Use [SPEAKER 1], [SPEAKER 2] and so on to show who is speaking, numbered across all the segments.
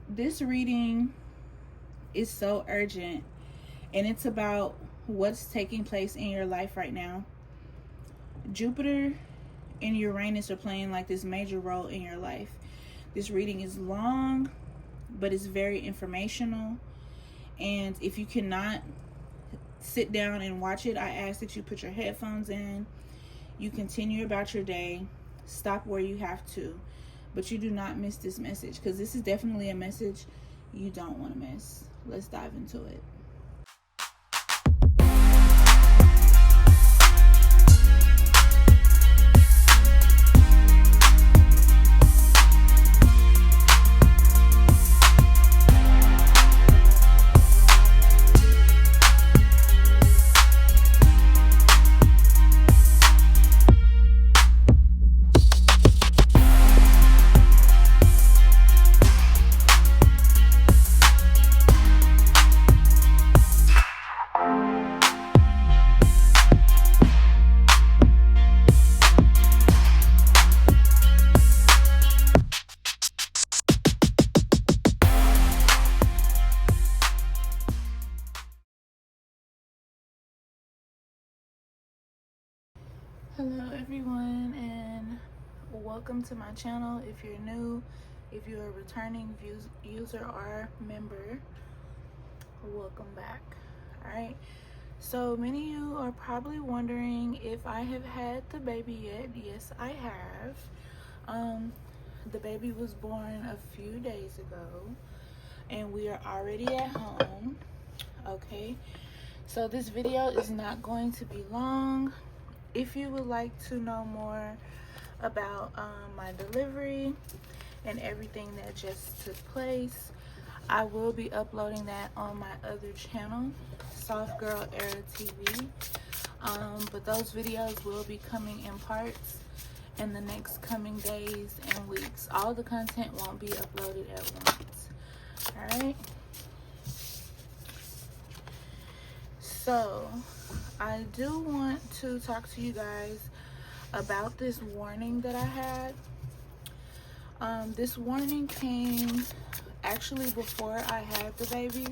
[SPEAKER 1] This reading is so urgent, and it's about what's taking place in your life right now. Jupiter and Uranus are playing like this major role in your life. This reading is long, but it's very informational. And if you cannot sit down and watch it, I ask that you put your headphones in, you continue about your day, stop where you have to, but you do not miss this message, because this is definitely a message you don't want to miss. Let's dive into it. Hello everyone, and welcome to my channel. If you're new, if you're a returning user or member, welcome back. Alright, so many of you are probably wondering if I have had the baby yet. Yes, I have. The baby was born a few days ago, and we are already at home. Okay, so this video is not going to be long. If you would like to know more about my delivery and everything that just took place, I will be uploading that on my other channel, Soft Girl Era TV. But those videos will be coming in parts in the next coming days and weeks. All the content won't be uploaded at once. Alright? So, I do want to talk to you guys about this warning that I had. This warning came actually before I had the baby,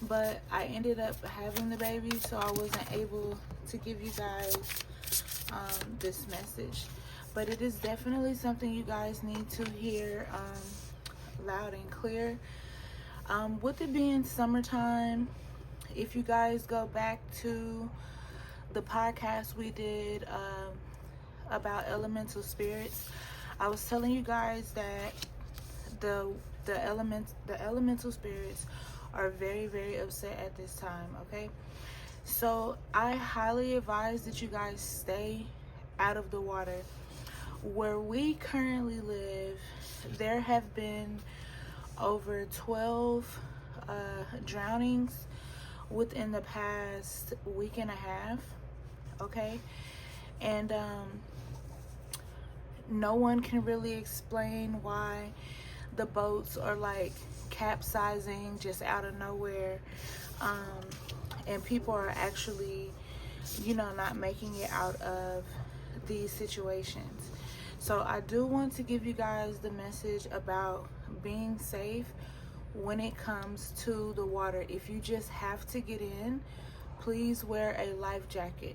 [SPEAKER 1] but I ended up having the baby, so I wasn't able to give you guys this message. But it is definitely something you guys need to hear loud and clear. With it being summertime, if you guys go back to the podcast we did about elemental spirits, I was telling you guys that the elemental spirits are very, very upset at this time. Okay, so I highly advise that you guys stay out of the water. Where we currently live, there have been over 12 drownings within the past week and a half. Okay, and no one can really explain why the boats are like capsizing just out of nowhere, and people are actually, not making it out of these situations. So I do want to give you guys the message about being safe when it comes to the water. If you just have to get in, please wear a life jacket.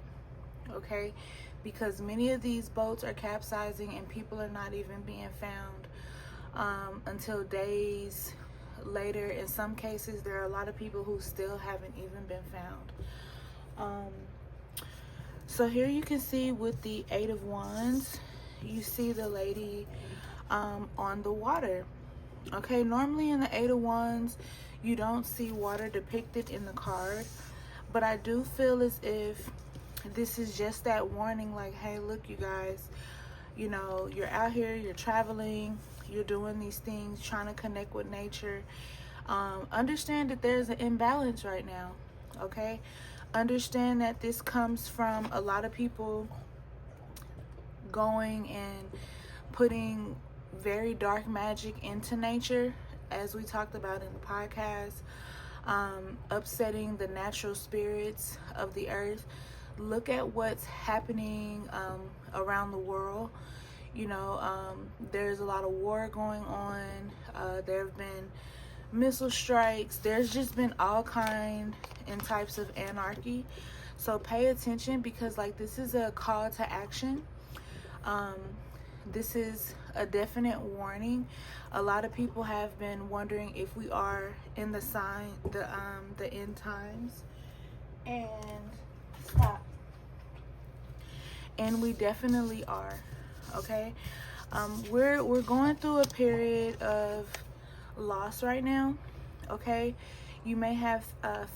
[SPEAKER 1] Okay, because many of these boats are capsizing and people are not even being found until days later. In some cases, there are a lot of people who still haven't even been found. So here you can see with the 8 of Wands, you see the lady on the water. Okay, normally in the 8 of Wands, you don't see water depicted in the card, but I do feel as if this is just that warning, like, hey, look, you guys, you're out here, you're traveling, you're doing these things, trying to connect with nature. Understand that there's an imbalance right now. Okay, understand that this comes from a lot of people going and putting very dark magic into nature, as we talked about in the podcast, upsetting the natural spirits of the earth. Look at what's happening around the world. There's a lot of war going on. There have been missile strikes. There's just been all kind and types of anarchy. So pay attention, because like this is a call to action. This is a definite warning. A lot of people have been wondering if we are in the the end times, and stop. And we definitely are. Okay, we're going through a period of loss right now. Okay, you may have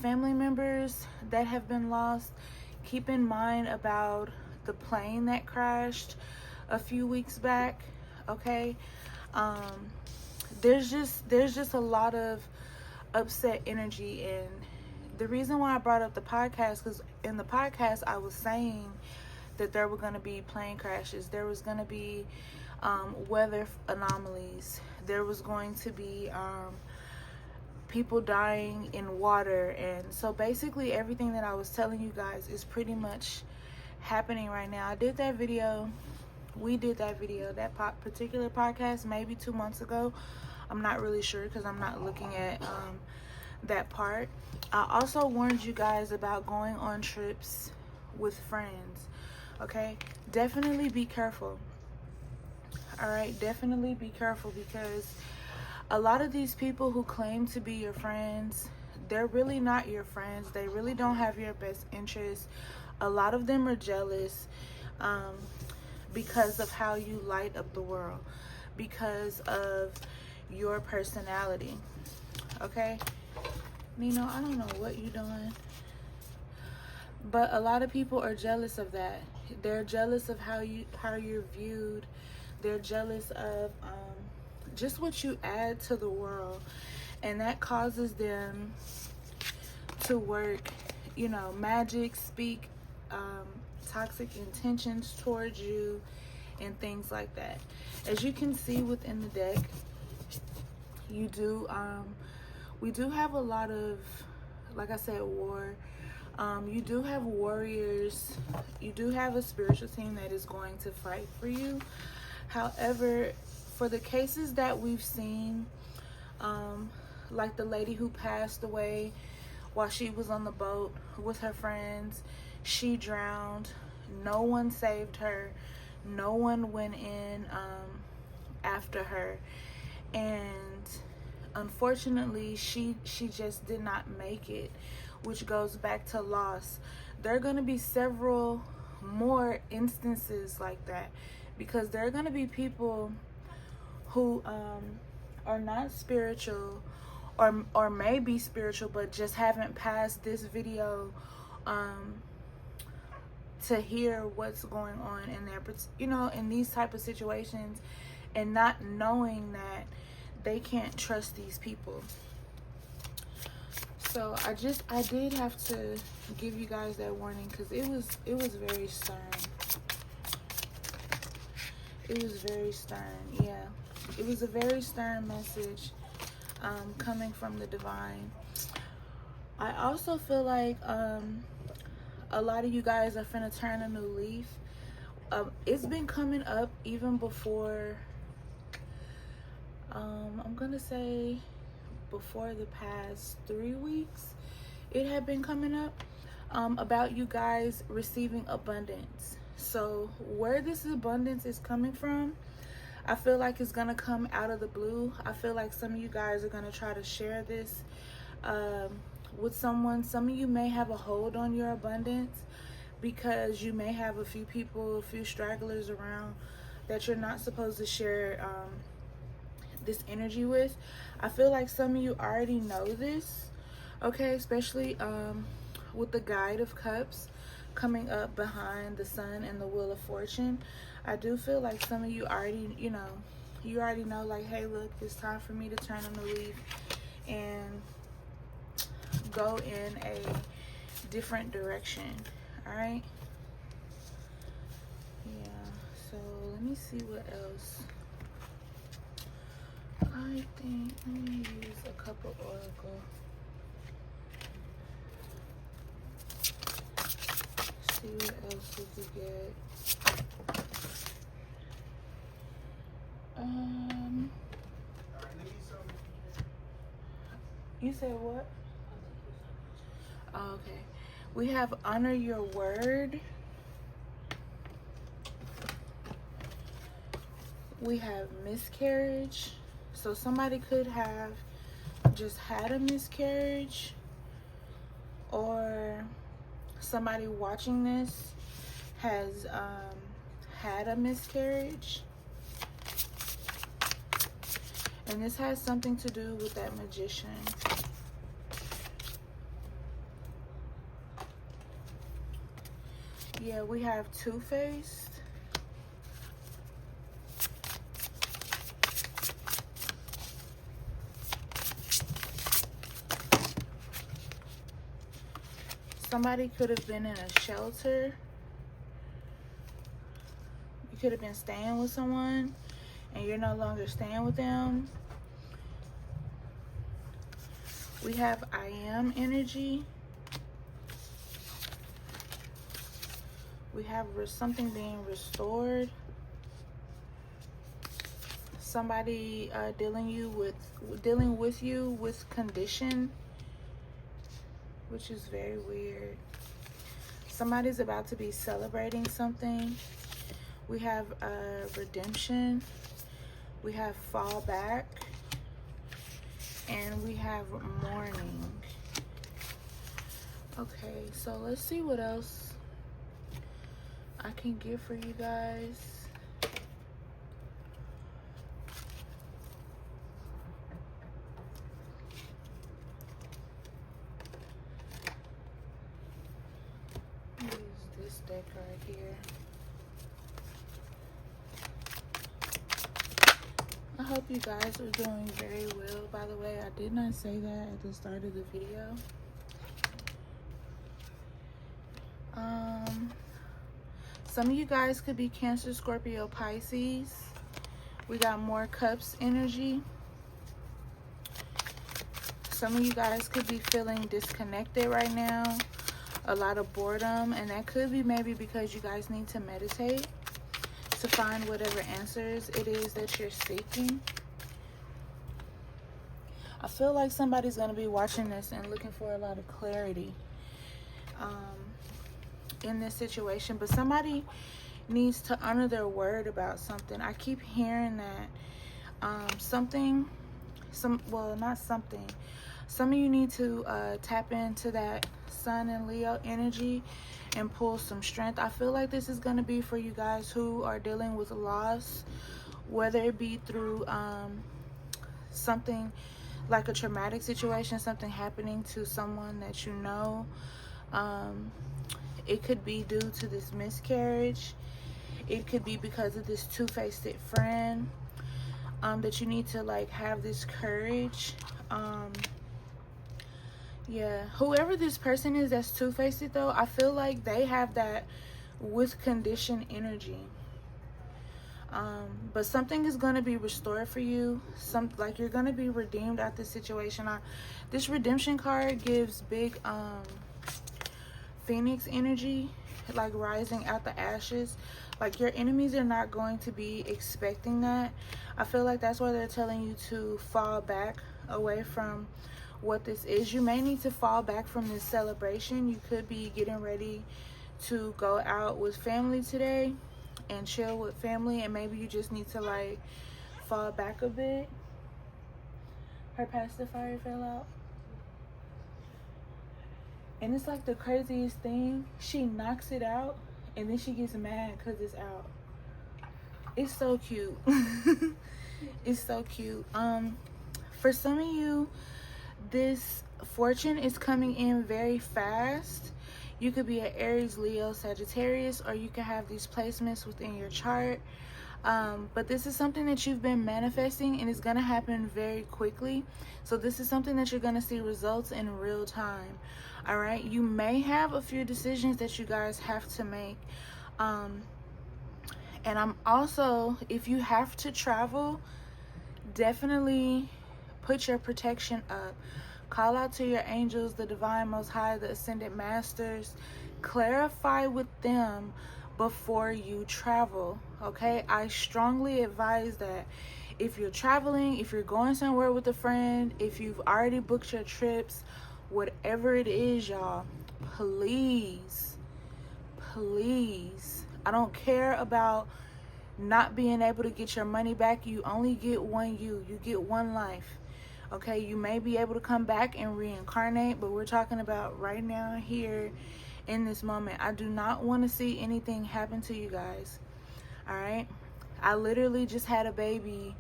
[SPEAKER 1] family members that have been lost. Keep in mind about the plane that crashed a few weeks back. Okay, there's just a lot of upset energy. And the reason why I brought up the podcast, because in the podcast I was saying that there were going to be plane crashes, there was going to be weather anomalies, there was going to be people dying in water. And so basically everything that I was telling you guys is pretty much happening right now. I did that video, we did that video, that particular podcast maybe 2 months ago. I'm not really sure because I'm not looking at that part. I also warned you guys about going on trips with friends. Okay, definitely be careful. All right, definitely be careful, because a lot of these people who claim to be your friends, they're really not your friends. They really don't have your best interests. A lot of them are jealous because of how you light up the world, because of your personality. Okay, Nino, I don't know what you're doing, but a lot of people are jealous of that. They're jealous of how you're viewed. They're jealous of just what you add to the world, and that causes them to work, you know, magic, speak toxic intentions towards you, and things like that. As you can see within the deck, you do we do have a lot of, like I said, war. You do have warriors. You do have a spiritual team that is going to fight for you. However, for the cases that we've seen, like the lady who passed away while she was on the boat with her friends, she drowned. No one saved her. No one went in after her. And unfortunately, she just did not make it, which goes back to loss. There are going to be several more instances like that, because there are going to be people who are not spiritual, or may be spiritual but just haven't passed this video to hear what's going on in their, you know, in these type of situations, and not knowing that they can't trust these people. So I did have to give you guys that warning, because it was very stern. It was very stern. Yeah, it was a very stern message coming from the divine. I also feel like a lot of you guys are finna turn a new leaf. It's been coming up even before, I'm gonna say before the past 3 weeks. It had been coming up about you guys receiving abundance. So where this abundance is coming from, I feel like it's gonna come out of the blue. I feel like some of you guys are gonna try to share this with someone. Some of you may have a hold on your abundance, because you may have a few people, a few stragglers around that you're not supposed to share this energy with. I feel like some of you already know this, okay, especially with the Guide of Cups coming up behind the Sun and the Wheel of Fortune. I do feel like some of you already, you already know, like, hey, look, it's time for me to turn a new leaf and go in a different direction. All right, yeah. So let me see what else. I think, let me use a couple oracle. See what else we could get. You said what? Oh, okay. We have honor your word. We have miscarriage. So somebody could have just had a miscarriage, or somebody watching this has had a miscarriage. And this has something to do with that magician. Yeah, we have two-faced. Somebody could have been in a shelter. You could have been staying with someone and you're no longer staying with them. We have I am energy. We have something being restored. Somebody dealing with you with condition, which is very weird. Somebody's about to be celebrating something. We have redemption. We have fall back. And we have mourning. Okay, so let's see what else I can get for you guys. Use this deck right here. I hope you guys are doing very well. By the way, I did not say that at the start of the video. Some of you guys could be Cancer, Scorpio, Pisces. We got more cups energy. Some of you guys could be feeling disconnected right now. A lot of boredom, and that could be maybe because you guys need to meditate to find whatever answers it is that you're seeking. I feel like somebody's going to be watching this and looking for a lot of clarity in this situation, but somebody needs to honor their word about something. I keep hearing that some of you need to tap into that Sun and Leo energy and pull some strength. I feel like this is going to be for you guys who are dealing with loss, whether it be through something like a traumatic situation, something happening to someone that you know. It could be due to this miscarriage. It could be because of this two-faced friend, that you need to like have this courage. Yeah, whoever this person is that's two-faced though, I feel like they have that with condition energy. But something is going to be restored for you. Like you're going to be redeemed out this situation. This redemption card gives big Phoenix energy, like rising out the ashes. Like your enemies are not going to be expecting that. I feel like that's why they're telling you to fall back away from what this is. You may need to fall back from this celebration. You could be getting ready to go out with family today and chill with family, and maybe you just need to like fall back a bit. Her pacifier fell out. And it's like the craziest thing. She knocks it out and then she gets mad because it's out. It's so cute. It's so cute. For some of you, this fortune is coming in very fast. You could be an Aries, Leo, Sagittarius, or you could have these placements within your chart. But this is something that you've been manifesting, and it's going to happen very quickly. So this is something that you're going to see results in real time. All right. You may have a few decisions that you guys have to make. And I'm also, if you have to travel, definitely put your protection up. Call out to your angels, the divine most high, the ascended masters. Clarify with them before you travel. Okay, I strongly advise that. If you're traveling, if you're going somewhere with a friend, if you've already booked your trips, whatever it is, y'all, please, please, I don't care about not being able to get your money back. You only get one you get one life. Okay, you may be able to come back and reincarnate, but we're talking about right now, here in this moment. I do not want to see anything happen to you guys. All right, I literally just had a baby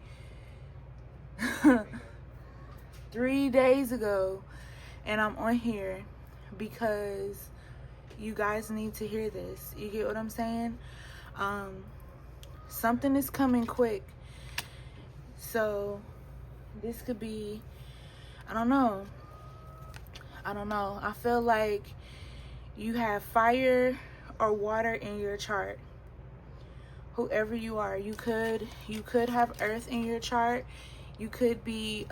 [SPEAKER 1] 3 days ago, and I'm on here because you guys need to hear this. You get what I'm saying? Something is coming quick, so this could be, I don't know. I feel like you have fire or water in your chart. Whoever you are, you could have earth in your chart. You could be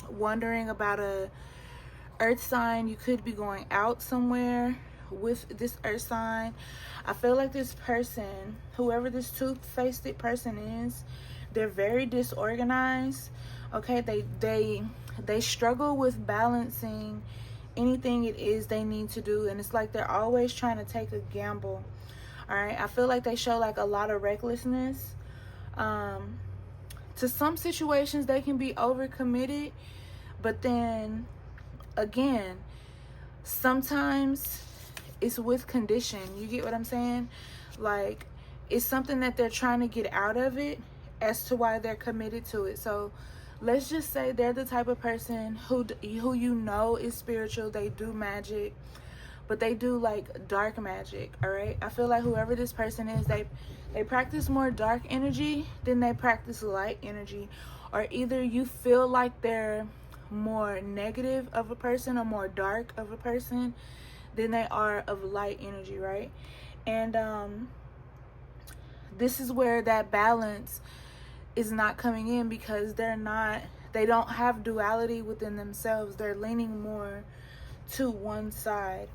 [SPEAKER 1] wondering about a earth sign. You could be going out somewhere with this earth sign. I feel like this person, whoever this two-faced person is, they're very disorganized. Okay, they struggle with balancing anything it is they need to do, and it's like they're always trying to take a gamble. All right, I feel like they show like a lot of recklessness. To some situations they can be overcommitted, but then again, sometimes it's with condition. You get what I'm saying? Like, it's something that they're trying to get out of it as to why they're committed to it. So let's just say they're the type of person who you know is spiritual. They do magic, but they do like dark magic. All right, I feel like whoever this person is, they practice more dark energy than they practice light energy. Or either you feel like they're more negative of a person or more dark of a person than they are of light energy, right? And this is where that balance is not coming in, because they don't have duality within themselves. They're leaning more to one side.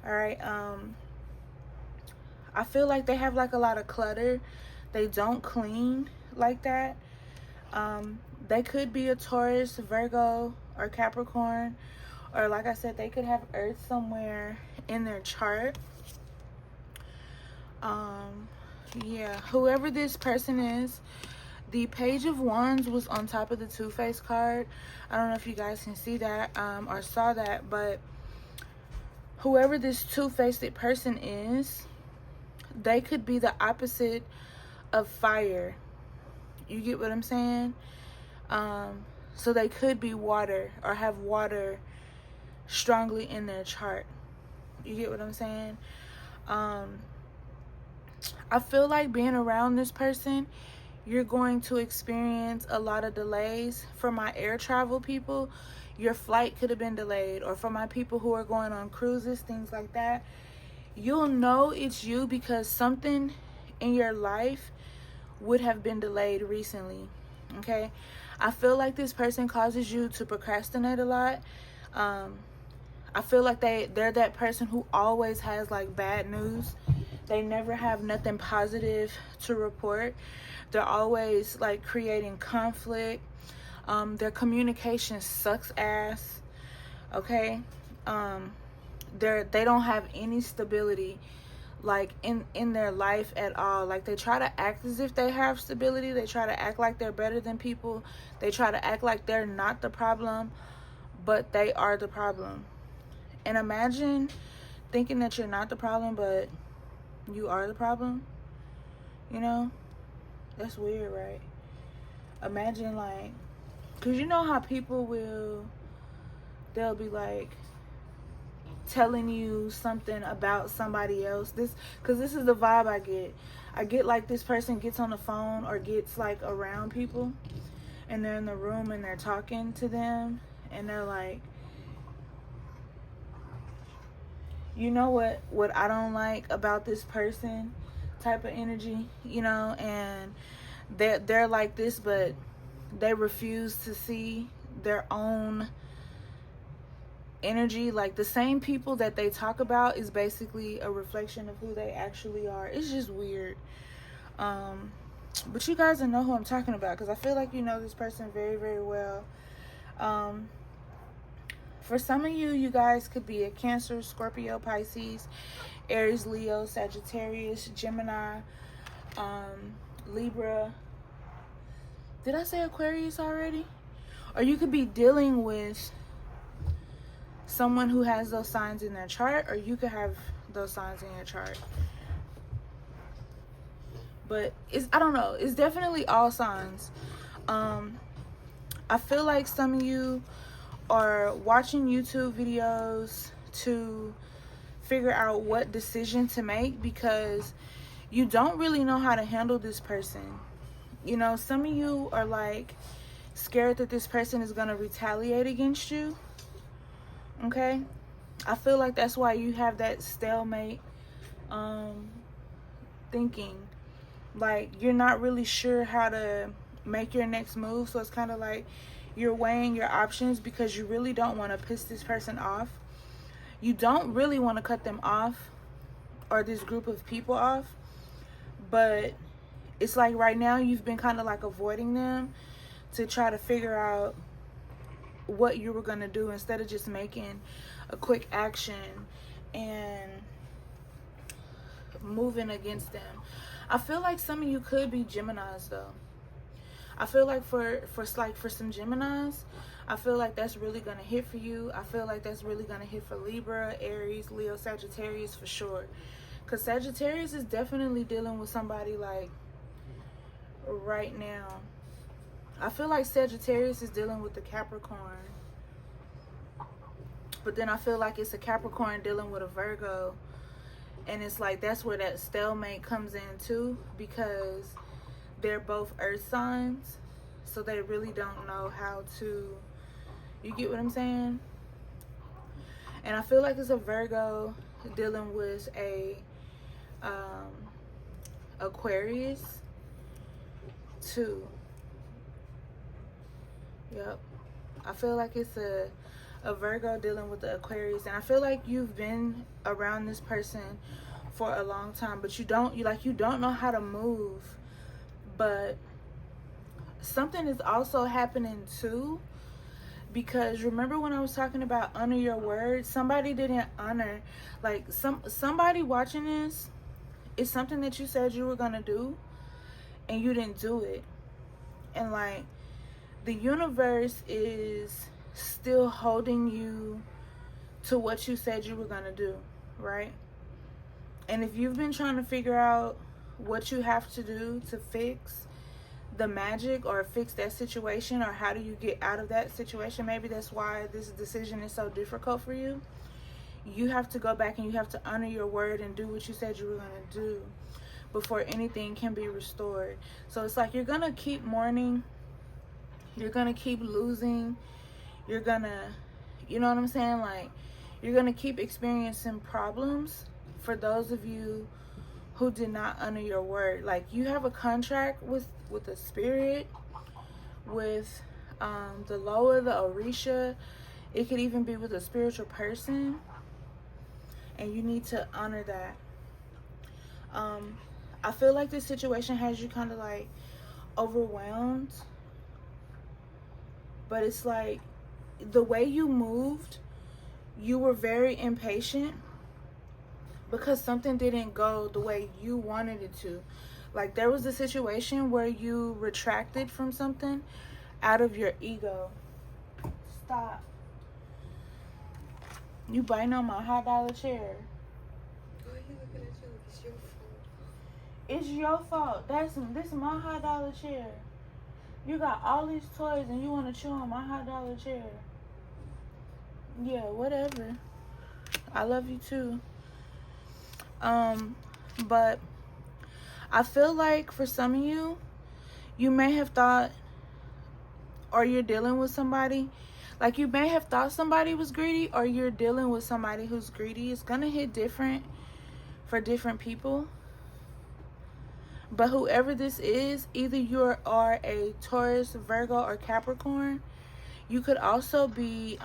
[SPEAKER 1] All right, I feel like they have like a lot of clutter. They don't clean like that. They could be a Taurus, Virgo, or Capricorn, or like I said, they could have earth somewhere in their chart. Yeah, whoever this person is, the Page of Wands was on top of the Two-Face card. I don't know if you guys can see that or saw that, but whoever this two-faced person is, they could be the opposite of fire. You get what I'm saying? So they could be water or have water strongly in their chart. You get what I'm saying? I feel like being around this person, you're going to experience a lot of delays. For my air travel people, your flight could have been delayed. Or for my people who are going on cruises, things like that, you'll know it's you because something in your life would have been delayed recently. Okay, I feel like this person causes you to procrastinate a lot. I feel like they're that person who always has like bad news. They never have nothing positive to report. They're always like creating conflict. Their communication sucks ass. Okay, they don't have any stability like in their life at all. Like, they try to act as if they have stability. They try to act like they're better than people. They try to act like they're not the problem, but they are the problem. And imagine thinking that you're not the problem, but you are the problem. You know, that's weird, right? Imagine, like, because you know how people they'll be like telling you something about somebody else. Because this is the vibe I get like this person gets on the phone or gets like around people, and they're in the room and they're talking to them, and they're like, you know what I don't like about this person type of energy, you know, and they're like this, but they refuse to see their own energy. Like, the same people that they talk about is basically a reflection of who they actually are. It's just weird. But you guys will know who I'm talking about, because I feel like you know this person very, very well. For some of you, you guys could be a Cancer, Scorpio, Pisces, Aries, Leo, Sagittarius, Gemini, Libra. Did I say Aquarius already? Or you could be dealing with someone who has those signs in their chart, or you could have those signs in your chart. But I don't know, it's definitely all signs. I feel like some of you are watching YouTube videos to figure out what decision to make, because you don't really know how to handle this person. You know, some of you are like scared that this person is going to retaliate against you. Okay? I feel like that's why you have that stalemate thinking. Like, you're not really sure how to make your next move. So it's kind of like you're weighing your options, because you really don't want to piss this person off. You don't really want to cut them off, or this group of people off. But it's like right now you've been kind of like avoiding them to try to figure out what you were going to do, instead of just making a quick action and moving against them. I feel like some of you could be Geminis though. I feel like for some Geminis, I feel like that's really gonna hit for you. I feel like that's really gonna hit for Libra, Aries, Leo, Sagittarius for sure. Cause Sagittarius is definitely dealing with somebody like right now. I feel like Sagittarius is dealing with the Capricorn. But then I feel like it's a Capricorn dealing with a Virgo. And it's like that's where that stalemate comes in too, because they're both earth signs, so they really don't know how to, you get what I'm saying? And I feel like it's a Virgo dealing with a Aquarius too. Yep. I feel like it's a Virgo dealing with the Aquarius, and I feel like you've been around this person for a long time, but you don't know how to move. But something is also happening too, because remember when I was talking about honor your word? Somebody didn't honor, like somebody watching this, it's something that you said you were gonna do and you didn't do it. And like the universe is still holding you to what you said you were gonna do, right? And if you've been trying to figure out what you have to do to fix the magic, or fix that situation, or how do you get out of that situation, maybe that's why this decision is so difficult for you. You have to go back and you have to honor your word and do what you said you were going to do before anything can be restored. So it's like you're going to keep mourning, you're going to keep losing, you're going to, you know what I'm saying, like you're going to keep experiencing problems for those of you who did not honor your word. Like you have a contract with the spirit, with the Loa, the Orisha. It could even be with a spiritual person, and you need to honor that. I feel like this situation has you kind of like overwhelmed, but it's like the way you moved, you were very impatient because something didn't go the way you wanted it to. Like there was a situation where you retracted from something out of your ego. Stop. You biting on my $100 chair.
[SPEAKER 2] Why are you looking at you? It's your fault.
[SPEAKER 1] It's your fault. This is my $100 chair. You got all these toys and you want to chew on my $100 chair. Yeah, whatever. I love you too. But I feel like for some of you, you may have thought, or you're dealing with somebody, like you may have thought somebody was greedy, or you're dealing with somebody who's greedy. It's gonna hit different for different people. But whoever this is, either you are a Taurus, Virgo, or Capricorn. You could also be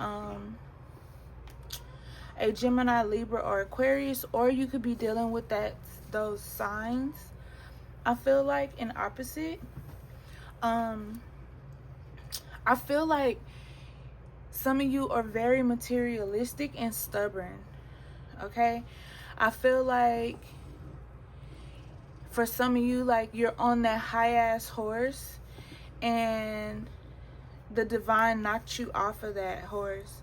[SPEAKER 1] a Gemini, Libra, or Aquarius, or you could be dealing with those signs. I feel like an opposite. I feel like some of you are very materialistic and stubborn. Okay? I feel like for some of you, like, you're on that high ass horse and the divine knocked you off of that horse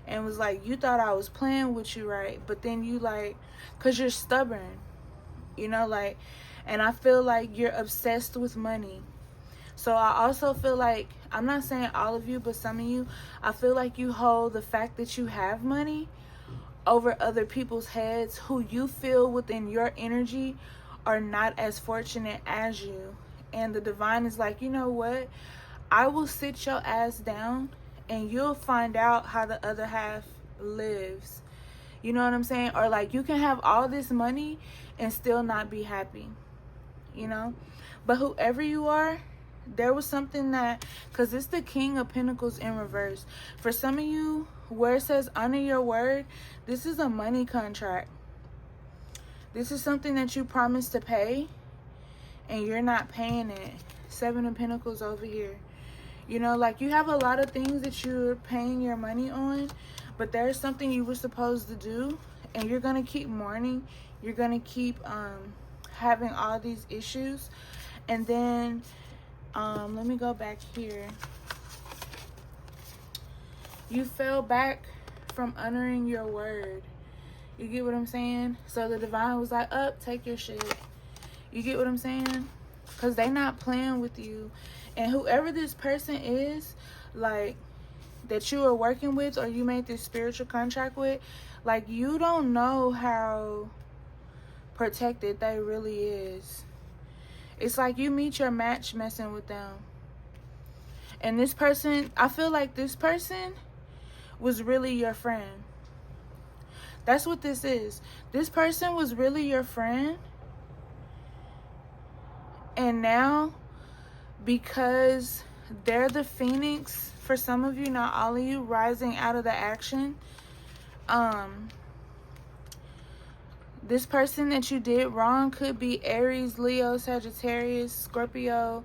[SPEAKER 1] and was like, you thought I was playing with you, right? But then you like, because you're stubborn, you know, like, and I feel like you're obsessed with money. So I also feel like, I'm not saying all of you, but some of you, I feel like you hold the fact that you have money over other people's heads who you feel within your energy are not as fortunate as you. And the divine is like, you know what? I will sit your ass down and you'll find out how the other half lives. You know what I'm saying? Or like, you can have all this money and still not be happy, you know? But whoever you are, there was something that, because it's the King of Pentacles in reverse. For some of you, where it says honor your word, this is a money contract. This is something that you promised to pay and you're not paying it. 7 of Pentacles over here. You know, like, you have a lot of things that you're paying your money on, but there's something you were supposed to do and you're going to keep mourning. You're going to keep having all these issues. And then let me go back here. You fell back from honoring your word. You get what I'm saying? So the divine was like, up, take your shit. You get what I'm saying? Because they not playing with you. And whoever this person is, like, that you are working with or you made this spiritual contract with, like, you don't know how protected they really is. It's like you meet your match messing with them. And this person, I feel like this person was really your friend. That's what this is. This person was really your friend. And now, because they're the phoenix, for some of you, not all of you, rising out of the action, this person that you did wrong could be Aries, Leo, Sagittarius, Scorpio,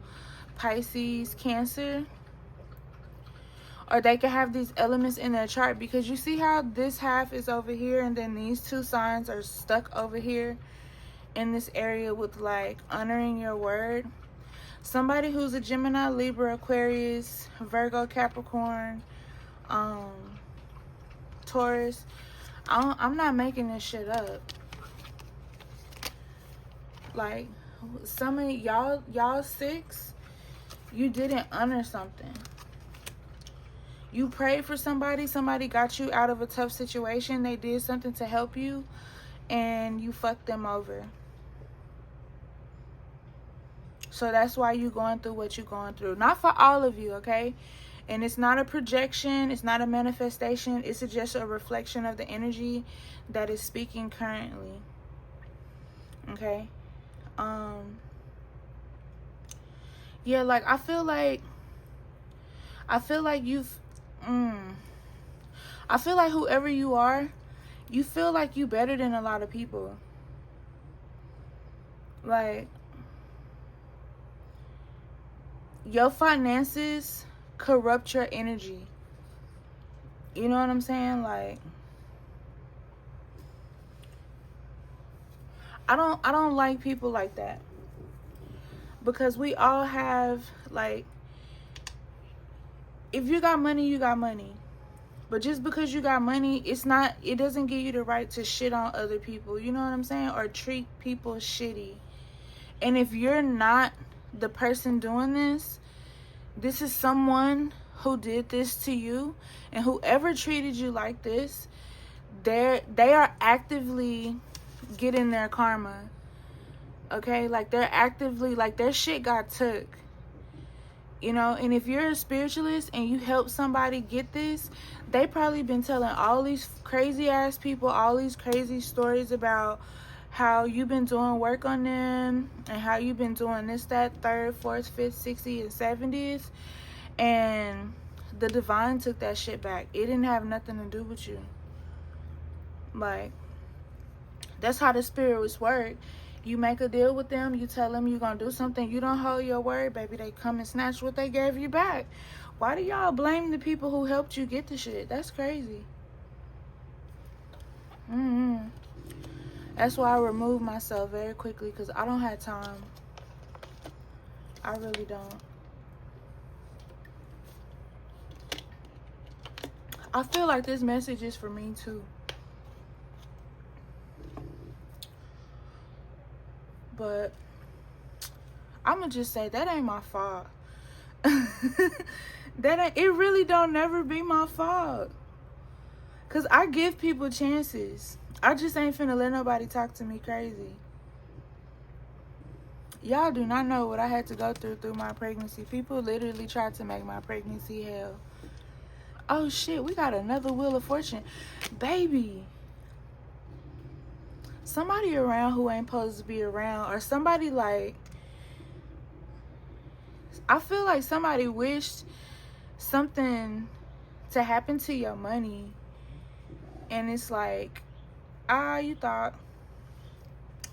[SPEAKER 1] Pisces, Cancer. Or they could have these elements in their chart, because you see how this half is over here and then these two signs are stuck over here in this area with, like, honoring your word. Somebody who's a Gemini, Libra, Aquarius, Virgo, Capricorn, Taurus. I'm not making this shit up. Like, some of y'all 6, you didn't honor something. You prayed for somebody got you out of a tough situation, they did something to help you, and you fucked them over. So that's why you're going through what you're going through. Not for all of you, okay? And it's not a projection, it's not a manifestation, it's just a reflection of the energy that is speaking currently. Okay? Yeah, like, I feel like you've I feel like whoever you are, you feel like you better than a lot of people. Like, your finances corrupt your energy. You know what I'm saying? Like, I don't like people like that. Because we all have, like, if you got money, you got money. But just because you got money, it doesn't give you the right to shit on other people. You know what I'm saying? Or treat people shitty. And if you're not the person doing this, this is someone who did this to you. And whoever treated you like this, they are actively getting their karma. Okay? Like, they're actively, like, their shit got took. You know, and if you're a spiritualist and you help somebody get this, they probably been telling all these crazy ass people all these crazy stories about how you've been doing work on them and how you've been doing this, that, third, fourth, fifth, 60th, and 70th. And the divine took that shit back. It didn't have nothing to do with you. Like, that's how the spirits work. You make a deal with them, you tell them you're gonna do something, you don't hold your word, baby, they come and snatch what they gave you back. Why do y'all blame the people who helped you get the shit? That's crazy. That's why I remove myself very quickly, because I don't have time. I really don't. I feel like this message is for me too. But I'ma just say that ain't my fault. It really don't never be my fault. Cause I give people chances. I just ain't finna let nobody talk to me crazy. Y'all do not know what I had to go through my pregnancy. People literally tried to make my pregnancy hell. Oh shit, we got another Wheel of Fortune. Baby. Somebody around who ain't supposed to be around, or somebody like, I feel like somebody wished something to happen to your money, and it's like, you thought,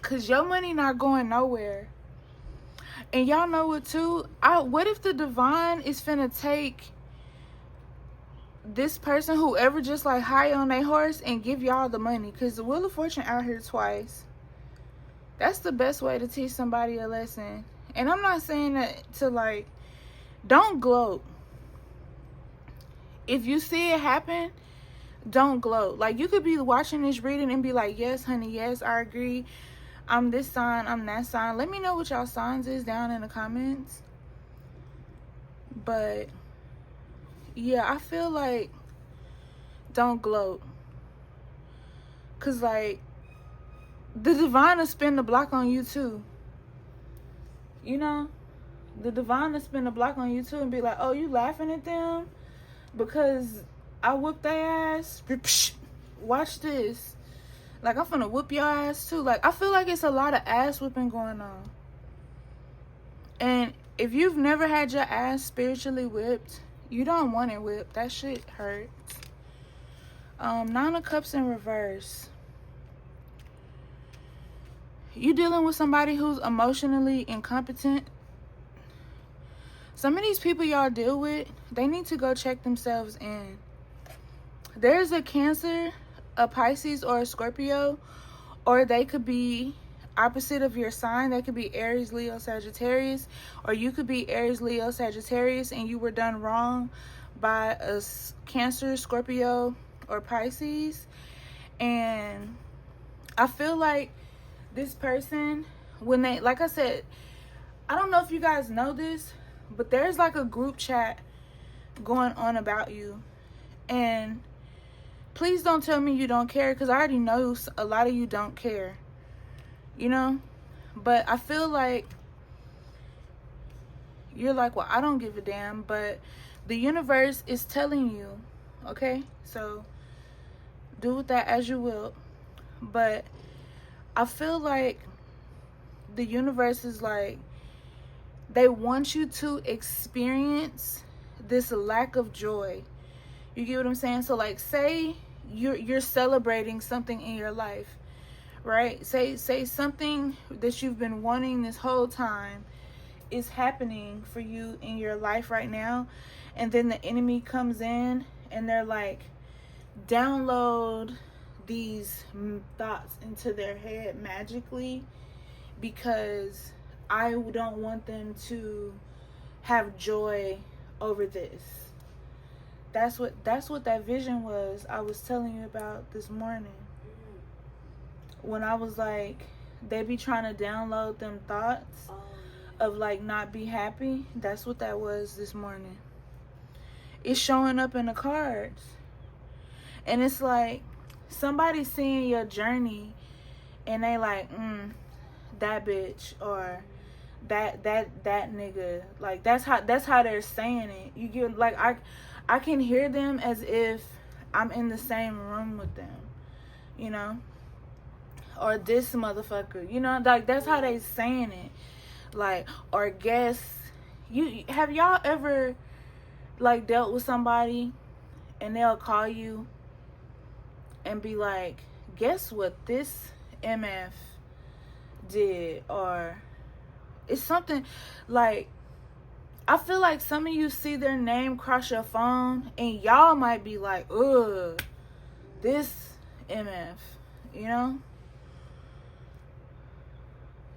[SPEAKER 1] cause your money not going nowhere. And y'all know what too, what if the divine is finna take this person, whoever, just like high on their horse and give y'all the money? Because the Wheel of Fortune out here twice. That's the best way to teach somebody a lesson. And I'm not saying that to like, don't gloat. If you see it happen, don't gloat. Like, you could be watching this reading and be like, yes honey, yes, I agree, I'm this sign, I'm that sign. Let me know what y'all signs is down in the comments. But yeah, I feel like don't gloat. Cause like, the divine will spin the block on you too. You know? The divine will spin the block on you too and be like, oh, you laughing at them because I whooped their ass? Watch this. Like, I'm finna whoop your ass too. Like, I feel like it's a lot of ass whooping going on. And if you've never had your ass spiritually whipped, you don't want it whipped. That shit hurts. 9 of Cups in reverse. You dealing with somebody who's emotionally incompetent. Some of these people y'all deal with, they need to go check themselves in. There's a Cancer, a Pisces, or a Scorpio, or they could be opposite of your sign. They could be Aries, Leo, Sagittarius, or you could be Aries, Leo, Sagittarius, and you were done wrong by a Cancer, Scorpio, or Pisces. And I feel like this person, when they, like I said, I don't know if you guys know this, but there's like a group chat going on about you. And please don't tell me you don't care, because I already know a lot of you don't care, you know? But I feel like you're like, well, I don't give a damn, but the universe is telling you, okay? So do with that as you will. But I feel like the universe is like, they want you to experience this lack of joy. You get what I'm saying? So like, say you're celebrating something in your life, right? Say something that you've been wanting this whole time is happening for you in your life right now, and then the enemy comes in and they're like, download these thoughts into their head magically, because I don't want them to have joy over this. That's what that vision was I was telling you about this morning. When I was like, they be trying to download them thoughts of like not be happy. That's what that was this morning. It's showing up in the cards. And it's like, somebody seeing your journey and they like, that bitch, or that nigga. Like, that's how they're saying it. You get, like, I can hear them as if I'm in the same room with them, you know? Or this motherfucker, you know? Like, that's how they saying it. Like, or guess, have y'all ever like dealt with somebody and they'll call you and be like, guess what this MF did, or it's something like, I feel like some of you see their name cross your phone and y'all might be like, ugh, this MF, you know?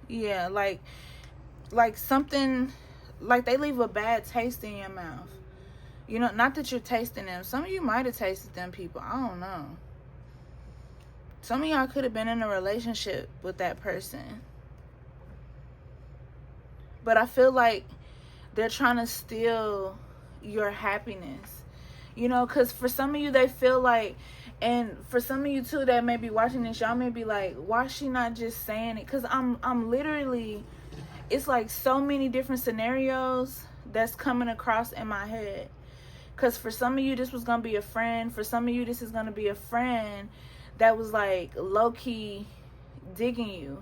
[SPEAKER 1] Yeah, like something, like they leave a bad taste in your mouth. You know, not that you're tasting them. Some of you might have tasted them people. I don't know. Some of y'all could have been in a relationship with that person. But I feel like they're trying to steal your happiness. You know, because for some of you, they feel like, and for some of you too that may be watching this, y'all may be like, why is she not just saying it? Because I'm literally, it's like so many different scenarios that's coming across in my head. Because for some of you, this was going to be a friend. For some of you, this is going to be a friend that was like low-key digging you.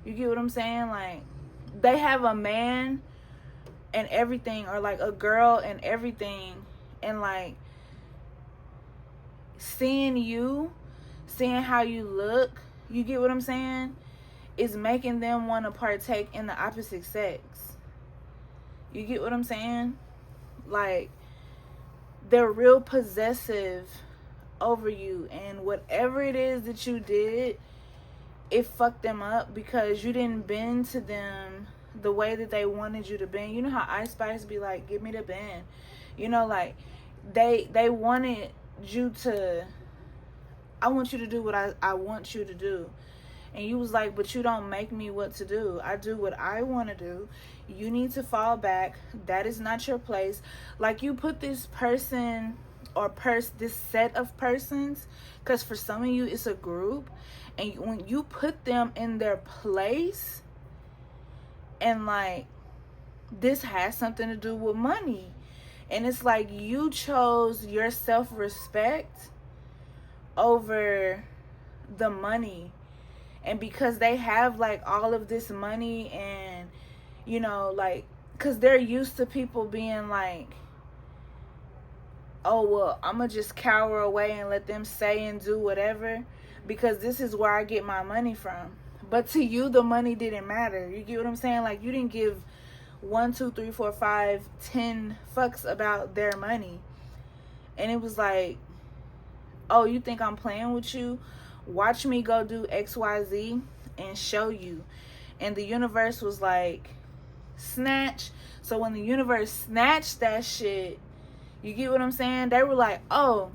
[SPEAKER 1] You get what I'm saying? Like, they have a man and everything, or like a girl and everything, and like seeing you, seeing how you look, you get what I'm saying, is making them want to partake in the opposite sex. You get what I'm saying? Like, they're real possessive over you, and whatever it is that you did, it fucked them up because you didn't bend to them the way that they wanted you to bend. You know how Ice Spice be like, give me the bend. You know, like they wanted you to, I want you to do what I want you to do. And you was like, but you don't make me what to do. I do what I want to do. You need to fall back. That is not your place. Like, you put this person or this set of persons, because for some of you it's a group, and when you put them in their place, and like, this has something to do with money, and it's like you chose your self-respect over the money. And because they have like all of this money, and you know, like, because they're used to people being like, oh, well, I'm gonna just cower away and let them say and do whatever because this is where I get my money from. But to you, the money didn't matter. You get what I'm saying? Like, you didn't give 1, 2, 3, 4, 5, 10 fucks about their money. And it was like, oh, you think I'm playing with you? Watch me go do XYZ and show you. And the universe was like, snatch. So when the universe snatched that shit, you get what I'm saying? They were like, oh,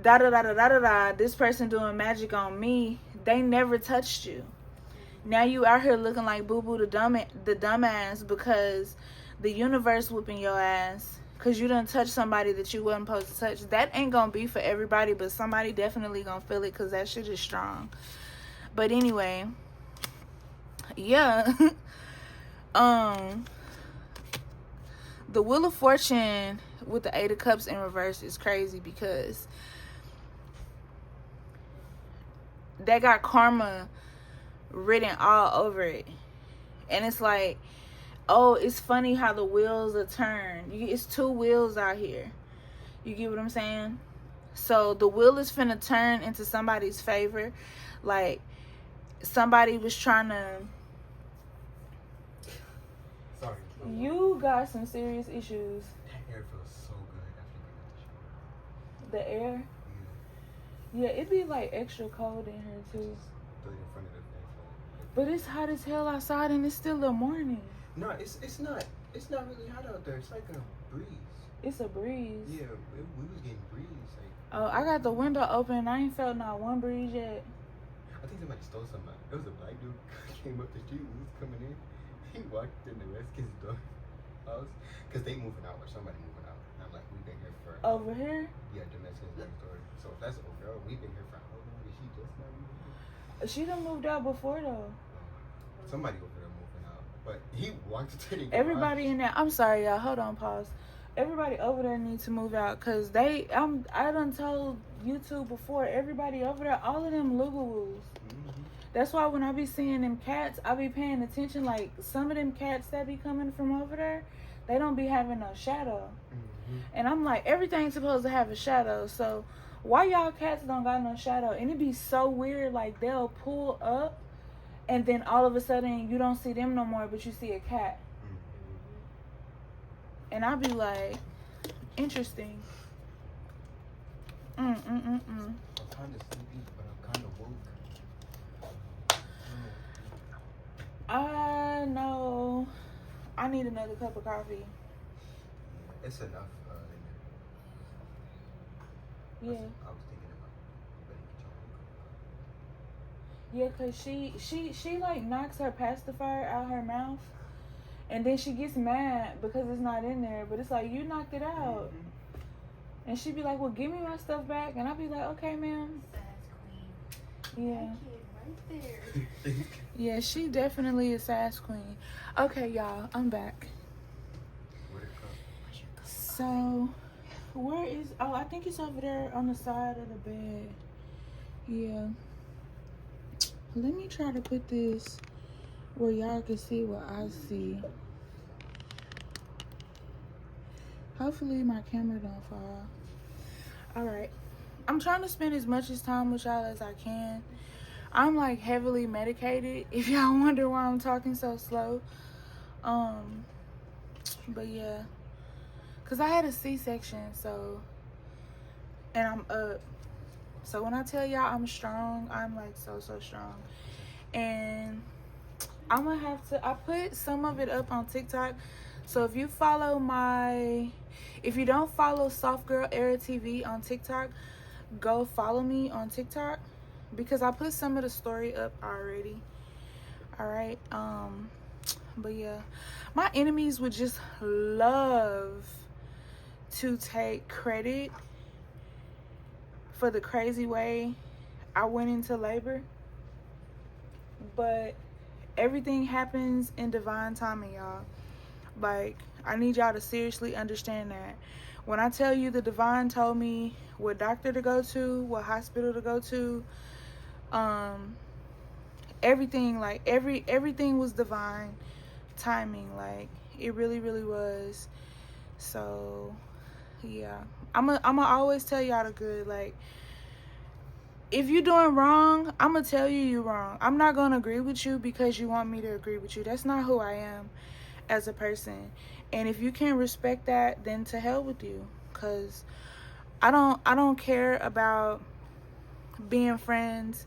[SPEAKER 1] da da da da da da da, this person doing magic on me. They never touched you. Now you out here looking like Boo Boo the dumbass because the universe whooping your ass because you done touch somebody that you wasn't supposed to touch. That ain't gonna be for everybody, but somebody definitely gonna feel it because that shit is strong. But anyway, yeah. The Wheel of Fortune with the 8 of Cups in reverse is crazy because they got karma written all over it. And it's like, oh, it's funny how the wheels are turned. It's 2 wheels out here. You get what I'm saying? So the wheel is finna turn into somebody's favor. Like, somebody was trying to...
[SPEAKER 3] Sorry.
[SPEAKER 1] You got some serious issues.
[SPEAKER 3] That air feels so good after you get out the shower.
[SPEAKER 1] The air? Yeah, it'd be like extra cold in here too.
[SPEAKER 3] Throw it in front of the thing.
[SPEAKER 1] But it's hot as hell outside and it's still the morning.
[SPEAKER 3] No, it's not. It's not really hot out there. It's like a breeze.
[SPEAKER 1] It's a breeze.
[SPEAKER 3] Yeah, we was getting breeze. Like,
[SPEAKER 1] Oh, I got the window open and I ain't felt not one breeze yet.
[SPEAKER 3] I think somebody stole something. It was a black dude came up the street. We was coming in. He walked in the Redskins' house because they moving out or somebody moving out. I'm like, we've been here for
[SPEAKER 1] Over here?
[SPEAKER 3] yeah, the Redskins next door. So if that's over, we've been here for how long? Is she just now moving here?
[SPEAKER 1] She done moved out before though.
[SPEAKER 3] Somebody over there moving out, but he walked to the garage.
[SPEAKER 1] Everybody in there. I'm sorry, y'all. Hold on, pause. Everybody over there needs to move out because I done told YouTube before. Everybody over there, all of them lugawoos. That's why when I be seeing them cats, I be paying attention. Like, some of them cats that be coming from over there, they don't be having no shadow. And I'm like, everything's supposed to have a shadow. So why y'all cats don't got no shadow? And it be so weird. Like, they'll pull up and then all of a sudden you don't see them no more, but you see a cat. And I'll be like, interesting.
[SPEAKER 3] I'm kind of sleepy, but I'm kind of woke.
[SPEAKER 1] I know. I need another cup of coffee.
[SPEAKER 3] It's enough.
[SPEAKER 1] Yeah.
[SPEAKER 3] I was thinking about
[SPEAKER 1] Yeah, cause she like knocks her pacifier out her mouth, and then she gets mad because it's not in there. But it's like, you knocked it out, and she be like, "Well, give me my stuff back," and I'll be like, "Okay, ma'am."
[SPEAKER 2] Sass queen.
[SPEAKER 1] Yeah.
[SPEAKER 2] That kid right there.
[SPEAKER 1] Yeah, she definitely is sass queen. Okay, y'all, I'm back. So, where is? Oh, I think it's over there on the side of the bed. Yeah. Let me try to put this where y'all can see what I see. Hopefully my camera don't fall. Alright. I'm trying to spend as much time with y'all as I can. I'm like heavily medicated, if y'all wonder why I'm talking so slow. But yeah. Cause I had a C-section, so, and I'm up. So when I tell y'all I'm strong, I'm like so strong. And I'm gonna have to, I put some of it up on TikTok. So if you don't follow Soft Girl Era TV on TikTok, go follow me on TikTok, because I put some of the story up already. Alright, but yeah, my enemies would just love to take credit for the crazy way I went into labor, but everything happens in divine timing, y'all. Like, I need y'all to seriously understand that. When I tell you the divine told me what doctor to go to, what hospital to go to, everything, like everything was divine timing. Like, it really was. So yeah, I'ma always tell y'all the good. Like, if you're doing wrong, I'ma tell you wrong. I'm not gonna agree with you because you want me to agree with you. That's not who I am as a person. And if you can't respect that, then to hell with you. Cause I don't care about being friends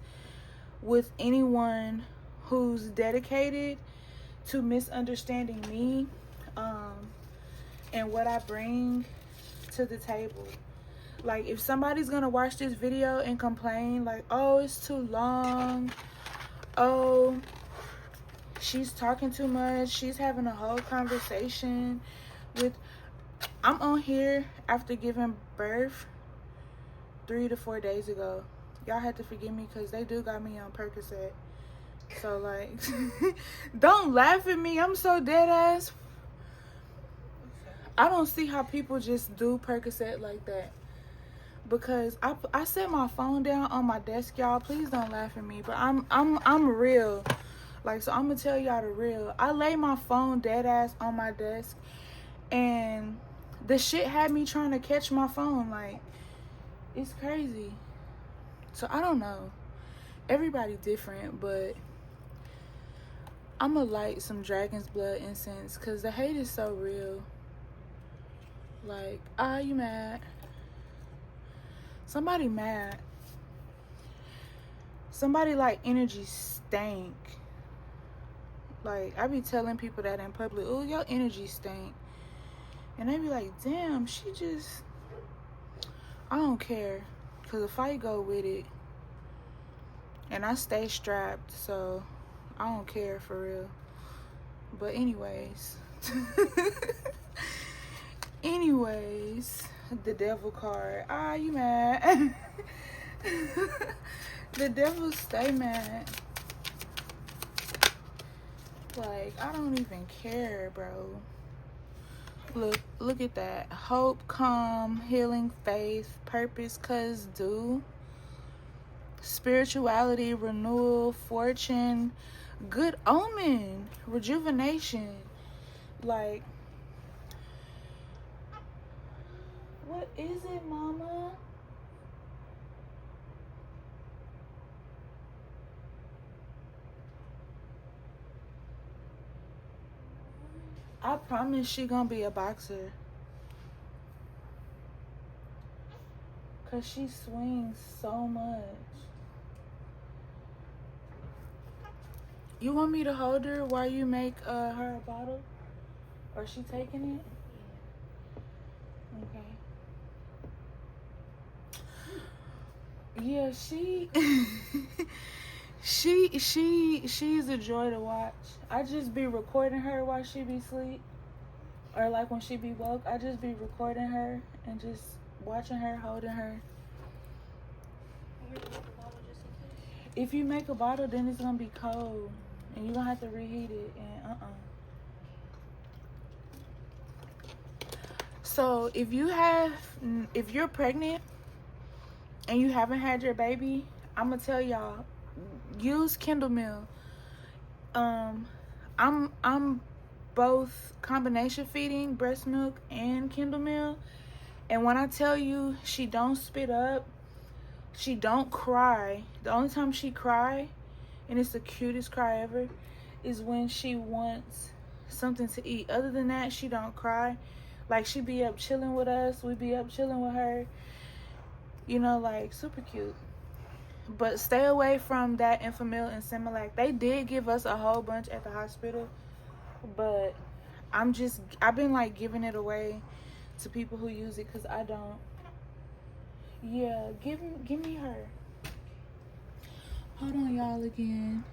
[SPEAKER 1] with anyone who's dedicated to misunderstanding me, and what I bring to the table. Like, if somebody's gonna watch this video and complain, like, oh, it's too long, oh, she's talking too much, she's having a whole conversation with, I'm on here after giving birth 3 to 4 days ago. Y'all had to forgive me because they do got me on Percocet. So, like, don't laugh at me. I'm so dead ass. I don't see how people just do Percocet like that. Because I set my phone down on my desk, y'all. Please don't laugh at me. But I'm real. Like, so I'm gonna tell y'all the real. I lay my phone dead ass on my desk, and the shit had me trying to catch my phone. Like, it's crazy. So I don't know. Everybody different, but I'ma light some dragon's blood incense because the hate is so real. Like, you mad? Somebody mad. Somebody like energy stank. Like, I be telling people that in public, oh, your energy stank. And they be like, damn, she just, I don't care. Because if I go with it, and I stay strapped, so I don't care for real. But anyways. Anyways, the devil card. You mad? The devil stay mad. Like, I don't even care, bro. Look at that. Hope, calm, healing, faith, purpose, cause do. Spirituality, renewal, fortune, good omen, rejuvenation. Like, what is it, mama? I promise she gonna be a boxer. Cause she swings so much. You want me to hold her while you make her a bottle? Or she taking it? Okay. Yeah, she's a joy to watch. I just be recording her while she be asleep. Or like when she be woke, I just be recording her and just watching her, holding her. If you make a bottle, then it's gonna be cold. And you're gonna have to reheat it and So if you're pregnant and you haven't had your baby, I'm gonna tell y'all, use Kindle Meal. I'm both combination feeding, breast milk and Kindle Meal. And when I tell you she don't spit up, she don't cry. The only time she cry, and it's the cutest cry ever, is when she wants something to eat. Other than that, she don't cry. Like, she be up chilling with us. We be up chilling with her. You know, like, super cute. But stay away from that Enfamil and Similac. They did give us a whole bunch at the hospital. But I've been, like, giving it away to people who use it because I don't. Yeah, give me her. Hold on, y'all, again.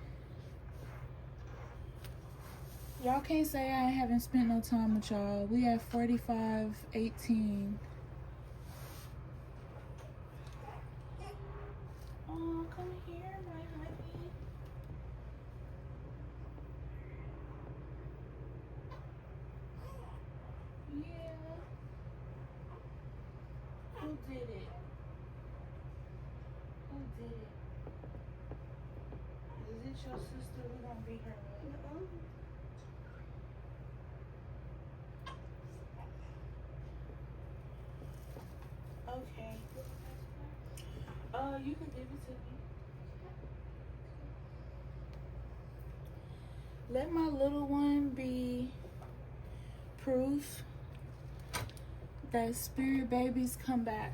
[SPEAKER 1] Y'all can't say I haven't spent no time with y'all. We at 45:18. Oh, come here, my honey. Yeah. Who did it? Who did it? Is it your sister? We gonna beat her up. Okay. You can give it to me. Let my little one be proof that spirit babies come back.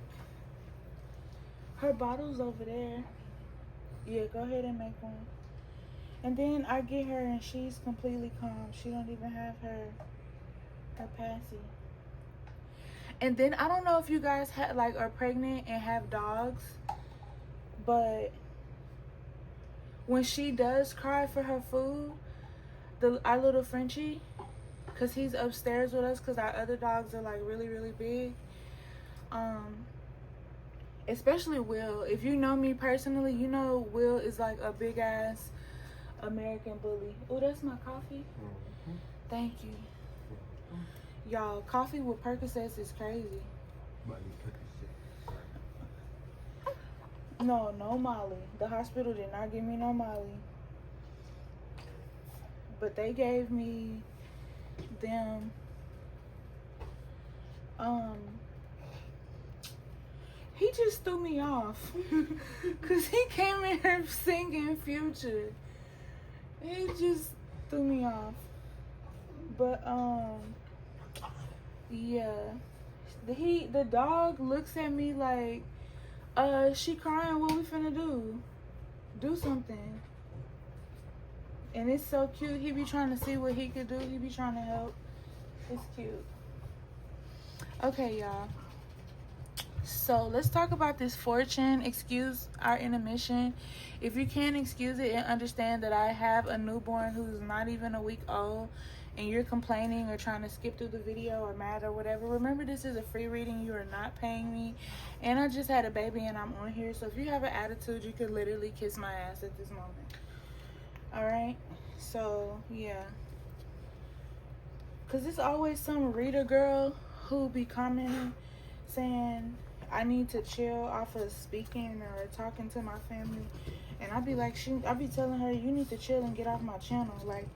[SPEAKER 1] Her bottle's over there. Yeah, go ahead and make one. And then I get her and she's completely calm. She don't even have her passy. And then I don't know if you guys are pregnant and have dogs, but when she does cry for her food, our little Frenchie, because he's upstairs with us because our other dogs are like really, really big. Especially Will. If you know me personally, you know Will is like a big ass American bully. Oh, that's my coffee. Thank you. Y'all, coffee with Percocets is crazy. No Molly. The hospital did not give me no Molly. But they gave me them. He just threw me off. Because he came in here singing Future. He just threw me off. But, yeah. The dog looks at me like, she crying, what we finna do? Do something. And it's so cute. He be trying to see what he could do. He be trying to help. It's cute. Okay, y'all. So let's talk about this fortune. Excuse our intermission. If you can't excuse it and understand that I have a newborn who's not even a week old and you're complaining or trying to skip through the video or mad or whatever, remember this is a free reading. You are not paying me. And I just had a baby and I'm on here. So if you have an attitude, you could literally kiss my ass at this moment. Alright? So, yeah. Because there's always some reader girl who be commenting saying I need to chill off of speaking or talking to my family. And I be like, I be telling her, you need to chill and get off my channel. Like,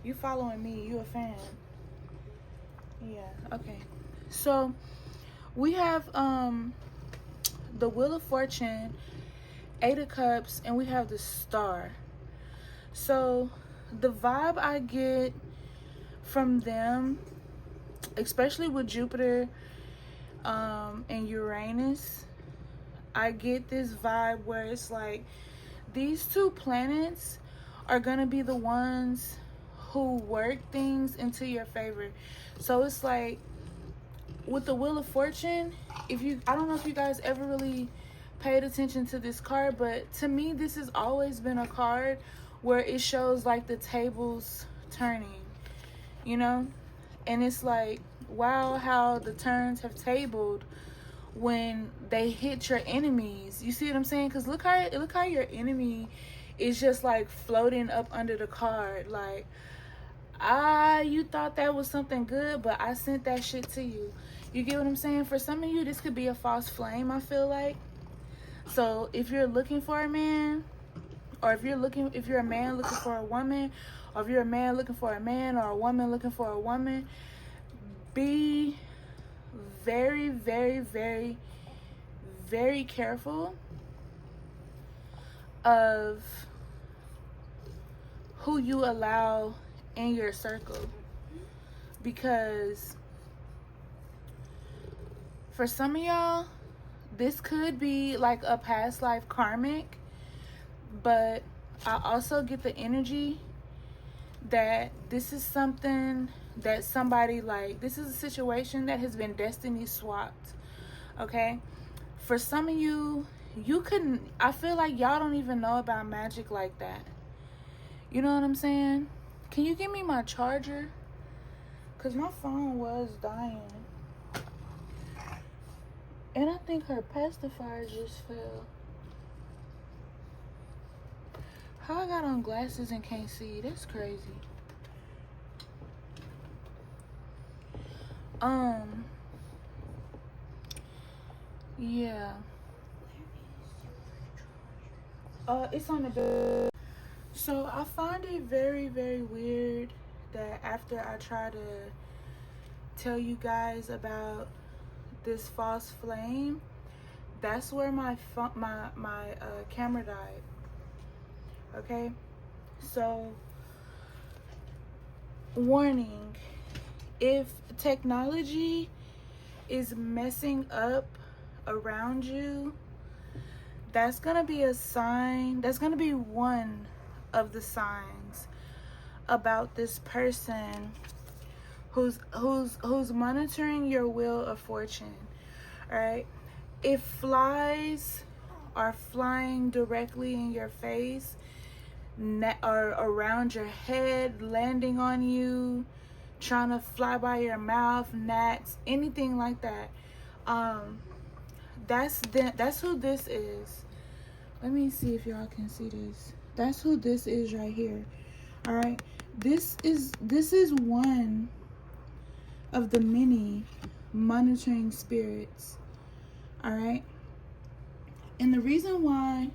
[SPEAKER 1] you following me, you a fan. Yeah, okay. So, we have the Wheel of Fortune, 8 of Cups, and we have the Star. So, the vibe I get from them especially with Jupiter and Uranus, I get this vibe where it's like these two planets are gonna be the ones who work things into your favor. So it's like with the Wheel of Fortune, I don't know if you guys ever really paid attention to this card, but to me this has always been a card where it shows like the tables turning, you know? And it's like, wow, how the turns have tabled when they hit your enemies. You see what I'm saying? Because look how your enemy is just like floating up under the card. Like, you thought that was something good, but I sent that shit to you. You get what I'm saying? For some of you, this could be a false flame, I feel like. So if you're looking for a man, or if you're a man looking for a woman, or if you're a man looking for a man, or a woman looking for a woman, be very, very, very, very careful of who you allow in your circle. Because for some of y'all, this could be like a past life karmic, but I also get the energy that this is something that somebody, like, this is a situation that has been destiny swapped. Okay, for some of you, I feel like y'all don't even know about magic like that. You know what I'm saying? Can you give me my charger? Because my phone was dying. And I think her pacifier just fell. How I got on glasses and can't see? That's crazy. Yeah. It's on the bed. So I find it very, very weird that after I try to tell you guys about this false flame, that's where my camera died. Okay, so warning: if technology is messing up around you, that's gonna be a sign. That's gonna be one of the signs about this person who's monitoring your Wheel of Fortune. All right, if flies are flying directly in your face, or around your head, landing on you, trying to fly by your mouth, gnats, anything like that, that's who this is. Let me see if y'all can see this. That's who this is right here. All right, this is one of the many monitoring spirits. All right, and the reason why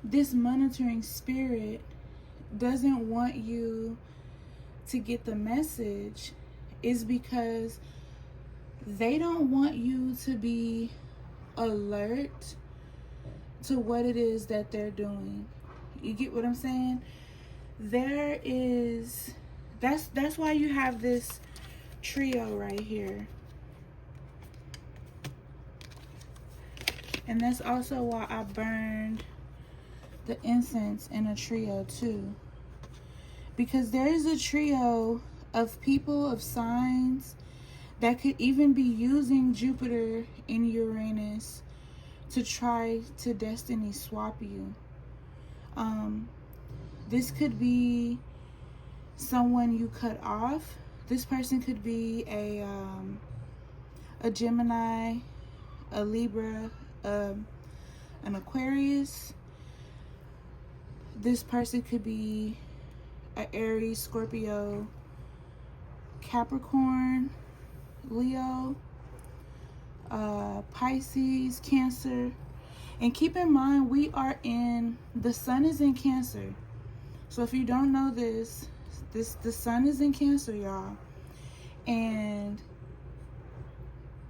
[SPEAKER 1] this monitoring spirit doesn't want you to get the message is because they don't want you to be alert to what it is that they're doing. You get what I'm saying? That's why you have this trio right here. And that's also why I burned the incense in a trio too, because there is a trio of people, of signs, that could even be using Jupiter and Uranus to try to destiny swap you. This could be someone you cut off. This person could be a Gemini, a Libra, an Aquarius. This person could be an Aries, Scorpio, Capricorn, Leo, Pisces, Cancer. And keep in mind, the sun is in Cancer. So if you don't know this, the sun is in Cancer, y'all. And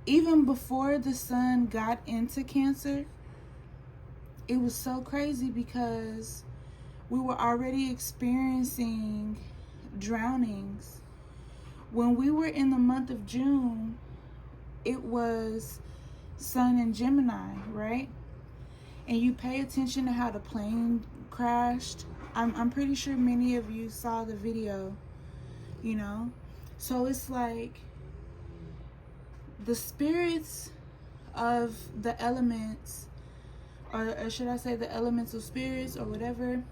[SPEAKER 1] even before the sun got into Cancer, it was so crazy because we were already experiencing drownings. when we were in the month of June, it was Sun in Gemini, right? And you pay attention to how the plane crashed. I'm pretty sure many of you saw the video, you know? So it's like the spirits of the elements, or should I say the elemental spirits or whatever,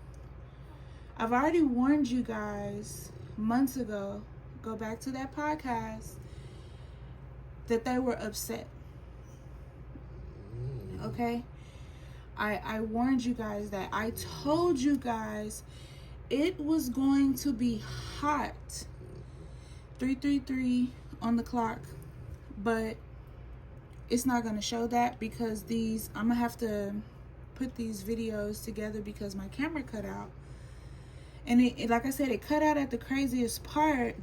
[SPEAKER 1] I've already warned you guys months ago, go back to that podcast, that they were upset. Okay? I warned you guys that. I told you guys it was going to be hot. 3:33 on the clock. But it's not going to show that because I'm going to have to put these videos together because my camera cut out. And it, like I said, it cut out at the craziest part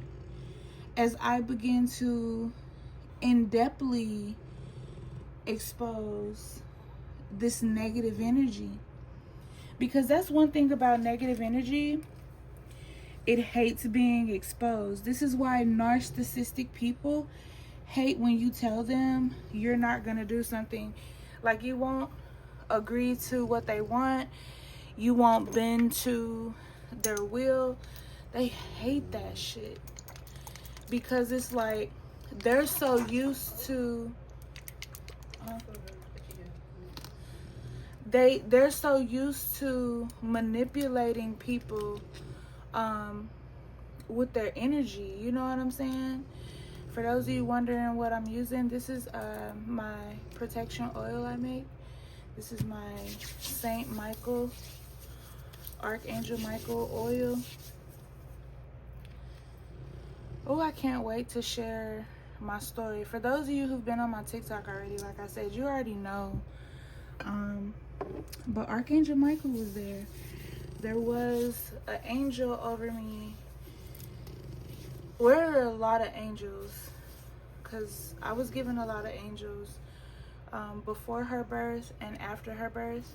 [SPEAKER 1] as I begin to in-depthly expose this negative energy. Because that's one thing about negative energy. It hates being exposed. This is why narcissistic people hate when you tell them you're not going to do something. Like, you won't agree to what they want. You won't bend to their will. They hate that shit. Because it's like they're so used to they're so used to manipulating people with their energy. You know what I'm saying? For those of you wondering what I'm using, this is my protection oil I make. This is my Saint Michael, Archangel Michael oil. Oh, I can't wait to share my story. For those of you who've been on my TikTok already, like I said, you already know. But Archangel Michael was there. There was an angel over me. There are a lot of angels, because I was given a lot of angels before her birth and after her birth.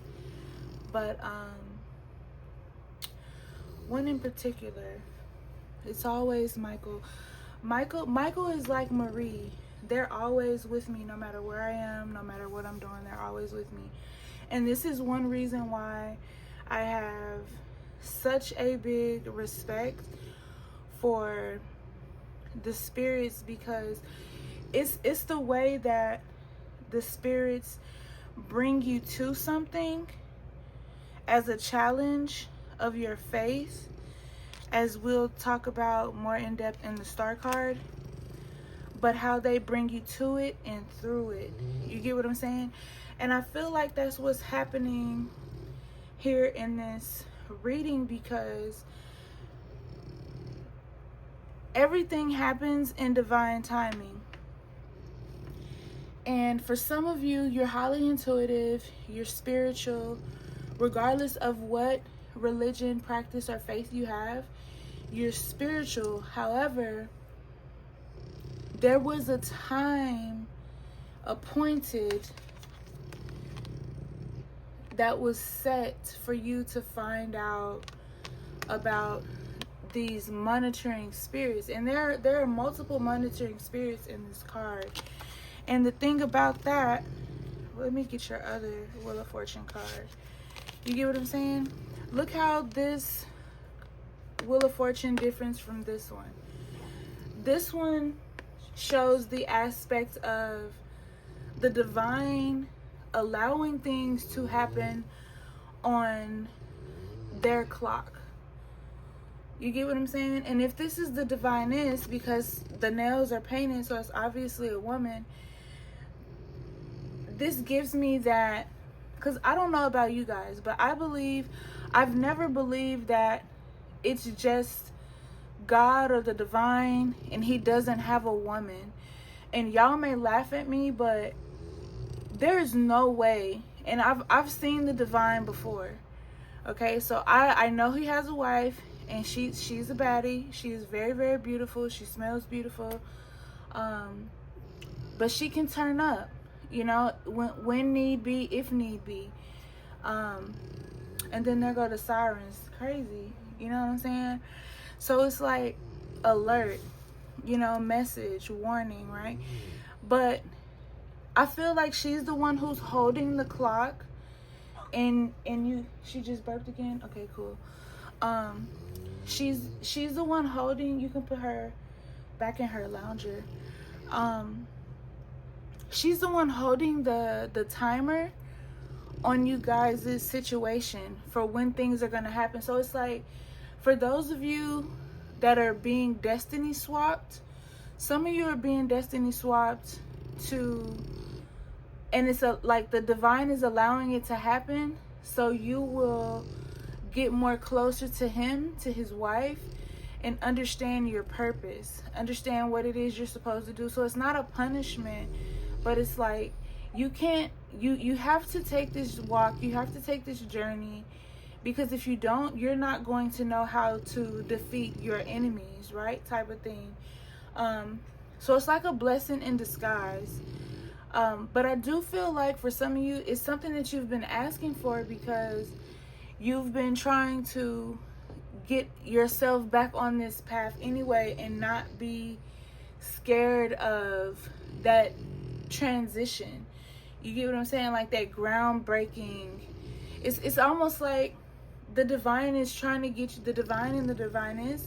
[SPEAKER 1] But one in particular, it's always Michael. Michael is like Marie. They're always with me no matter where I am, no matter what I'm doing. They're always with me. And this is one reason why I have such a big respect for the spirits, because it's the way that the spirits bring you to something as a challenge of your faith, as we'll talk about more in depth in the star card, but how they bring you to it and through it. You get what I'm saying? And I feel like that's what's happening here in this reading, because everything happens in divine timing. And for some of you, you're highly intuitive, you're spiritual, regardless of what religion, practice, or faith you have, you're spiritual. However, there was a time appointed that was set for you to find out about these monitoring spirits. And there are multiple monitoring spirits in this card. And the thing about that, let me get your other Wheel of Fortune card. You get what I'm saying? Look how this Wheel of Fortune differs from this one. This one shows the aspect of the divine allowing things to happen on their clock. You get what I'm saying? And if this is the divinest, because the nails are painted, so it's obviously a woman, this gives me that, because I don't know about you guys, but I've never believed that it's just God or the divine and he doesn't have a woman. And y'all may laugh at me, but there is no way. And I've seen the divine before. Okay, so I know he has a wife, and she's a baddie. She is very, very beautiful. She smells beautiful. But she can turn up, you know, when need be, if need be. And then there go the sirens. Crazy. You know what I'm saying? So it's like, alert. message, warning, right? But I feel like she's the one who's holding the clock, and she just burped again. Okay, cool. She's the one holding. You can put her back in her lounger. She's the one holding the timer on you guys' situation for when things are gonna happen. So it's like, for those of you that are being destiny swapped, some of you are being destiny swapped to, and it's like the divine is allowing it to happen so you will get more closer to him, to his wife, and understand your purpose, understand what it is you're supposed to do. So it's not a punishment, but it's like, you have to take this walk, you have to take this journey, because if you don't, you're not going to know how to defeat your enemies, right? Type of thing. So it's like a blessing in disguise. But I do feel like for some of you, it's something that you've been asking for, because you've been trying to get yourself back on this path anyway, and not be scared of that transition. You get what I'm saying? Like that groundbreaking. It's almost like the divine is trying to get you, the divine and the divinest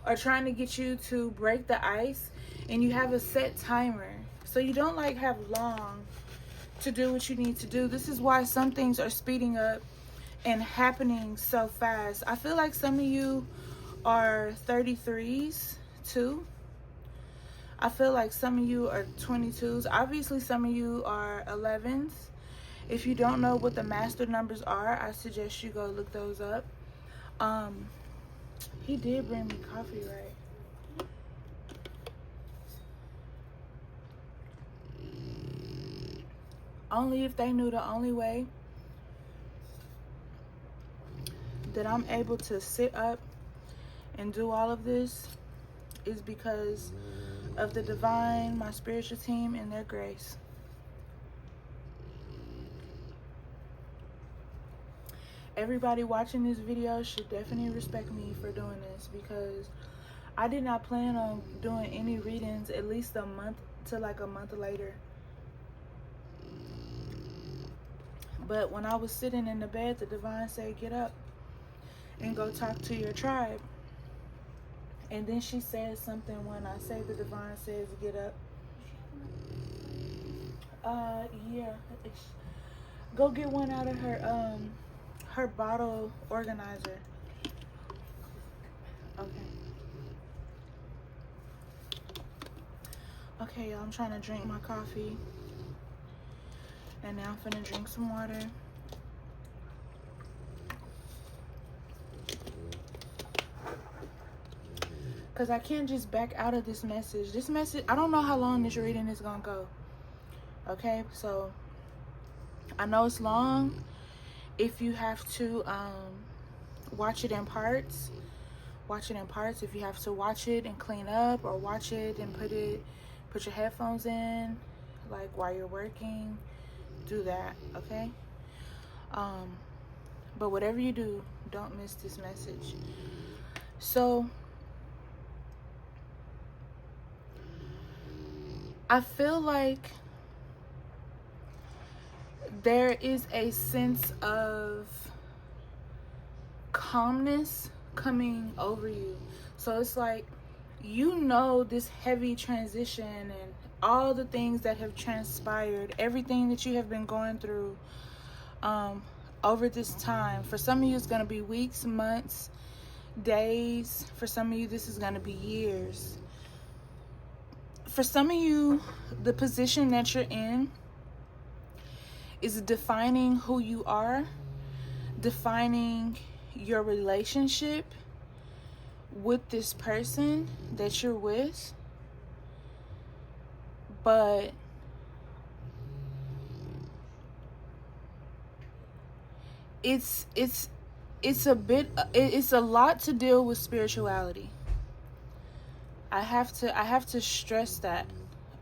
[SPEAKER 1] are trying to get you to break the ice, and you have a set timer. So you don't like have long to do what you need to do. This is why some things are speeding up and happening so fast. I feel like some of you are 33s too. I feel like some of you are 22s. Obviously, some of you are 11s. If you don't know what the master numbers are, I suggest you go look those up. He did bring me coffee, right? Only if they knew the only way that I'm able to sit up and do all of this is because of the divine, my spiritual team, and their grace. Everybody watching this video should definitely respect me for doing this, because I did not plan on doing any readings at least a month to like a month later. But when I was sitting in the bed, the divine said, get up and go talk to your tribe. And then she said something when I say the divine says get up. Yeah. Go get one out of her bottle organizer. Okay, y'all, I'm trying to drink my coffee. And now I'm finna drink some water. Because I can't just back out of this message. This message, I don't know how long this reading is going to go. Okay, so I know it's long. If you have to watch it in parts, watch it in parts. If you have to watch it and clean up, or watch it and put your headphones in, like while you're working, do that, okay? But whatever you do, don't miss this message. So I feel like there is a sense of calmness coming over you. So it's like, this heavy transition and all the things that have transpired, everything that you have been going through over this time. For some of you, it's going to be weeks, months, days. For some of you, this is going to be years. For some of you, the position that you're in is defining who you are, defining your relationship with this person that you're with. But it's a lot to deal with spirituality. I have to stress that.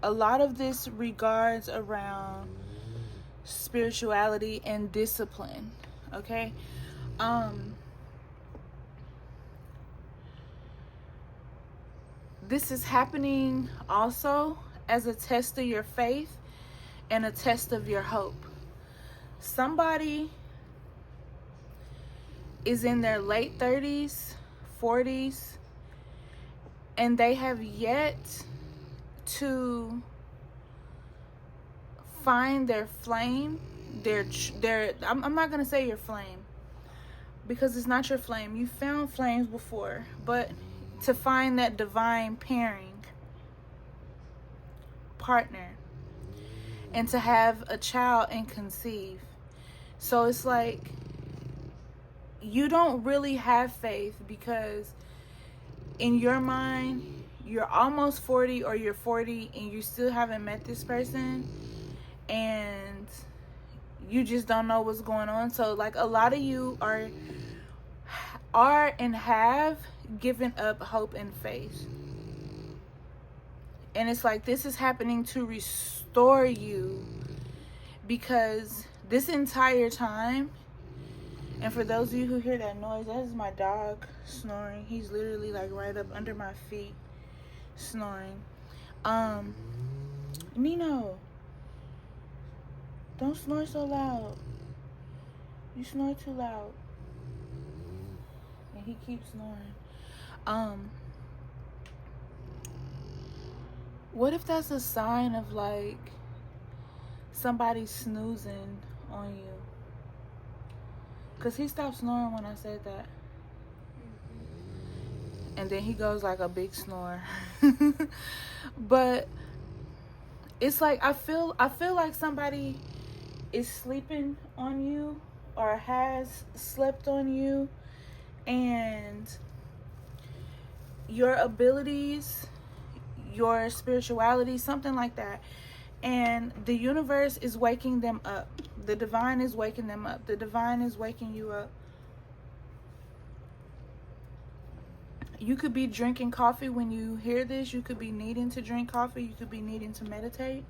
[SPEAKER 1] A lot of this regards around spirituality and discipline, okay? this is happening also as a test of your faith and a test of your hope. Somebody is in their late 30s, 40s, and they have yet to find their flame, I'm not going to say your flame, because it's not your flame. You found flames before, but to find that divine pairing partner and to have a child and conceive. So it's like you don't really have faith because in your mind you're almost 40 or you're 40 and you still haven't met this person and you just don't know what's going on. So like a lot of you are and have given up hope and faith. And it's like this is happening to restore you, because this entire time, and for those of you who hear that noise, that is my dog snoring. He's literally like right up under my feet snoring. Nino, don't snore so loud. You snore too loud. And he keeps snoring. What if that's a sign of like somebody snoozing on you? Because he stopped snoring when I said that. And then he goes like a big snore. But it's like I feel like somebody is sleeping on you or has slept on you, and your abilities, your spirituality, something like that, and the universe is waking them up. The divine is waking them up. The divine is waking you up. You could be drinking coffee when you hear this. You could be needing to drink coffee. You could be needing to meditate.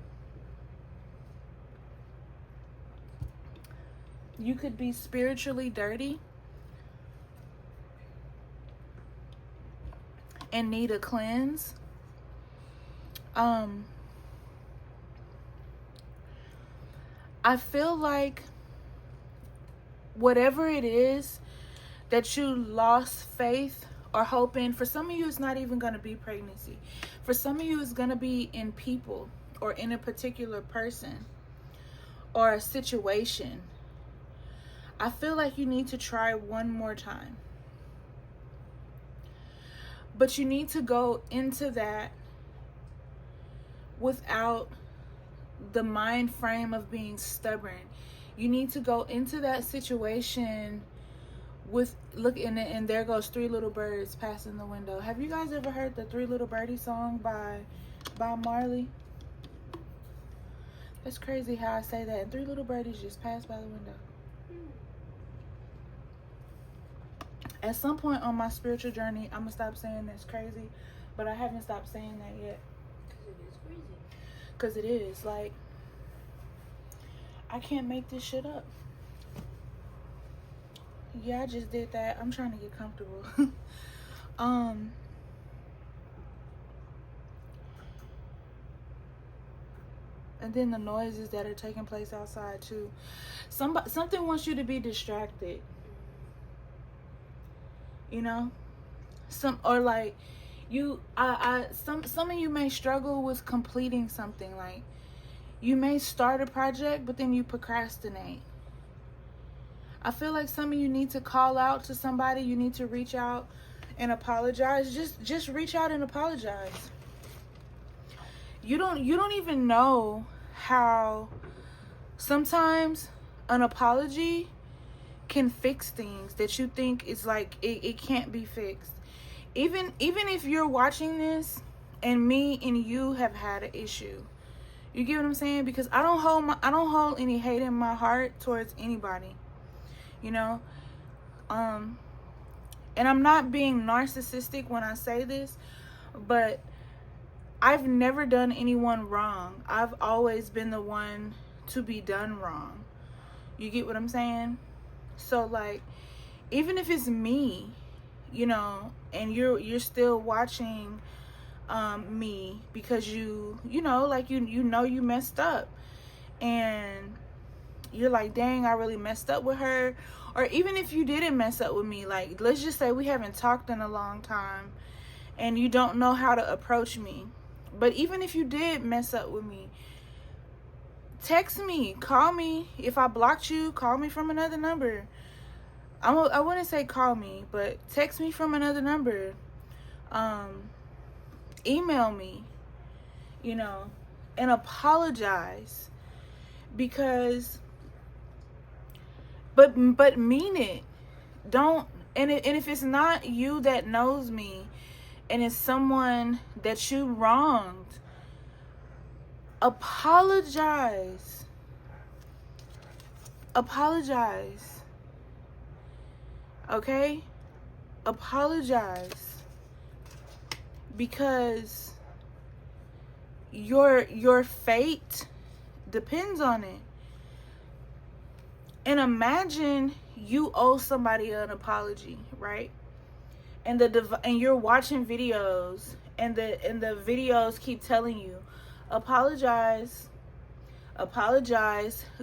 [SPEAKER 1] You could be spiritually dirty and need a cleanse. I feel like whatever it is that you lost faith or hope in, for some of you it's not even going to be pregnancy. For some of you it's going to be in people or in a particular person or a situation. I feel like you need to try one more time. But you need to go into that without the mind frame of being stubborn. You need to go into that situation with and there goes Three Little Birds passing the window. Have you guys ever heard the Three Little Birdie song by Marley? That's crazy how I say that. And three little birdies just passed by the window. At some point on my spiritual journey, I'm gonna stop saying that's crazy, but I haven't stopped saying that yet. Because it is. Like, I can't make this shit up. Yeah, I just did that. I'm trying to get comfortable. And then the noises that are taking place outside too. Something wants you to be distracted. You know? Some of you may struggle with completing something. Like, you may start a project, but then you procrastinate. I feel like some of you need to call out to somebody. You need to reach out and apologize. Just reach out and apologize. You don't even know how sometimes an apology can fix things that you think is like it can't be fixed. Even if you're watching this and me and you have had an issue. You get what I'm saying? Because I don't hold any hate in my heart towards anybody. You know? And I'm not being narcissistic when I say this, but I've never done anyone wrong. I've always been the one to be done wrong. You get what I'm saying? So, like, even if it's me, you know, and you're still watching me because you know, like you know you messed up, and you're like, dang, I really messed up with her. Or even if you didn't mess up with me, like let's just say we haven't talked in a long time and you don't know how to approach me. But even if you did mess up with me, text me, call me. If I blocked you, call me from another number. I wouldn't say call me, but text me from another number. Email me, you know, and apologize. Because but mean it. Don't, and if it's not you that knows me and it's someone that you wronged, apologize. Okay? Apologize. Because your fate depends on it. And imagine you owe somebody an apology, right? And and you're watching videos, and the videos keep telling you, apologize,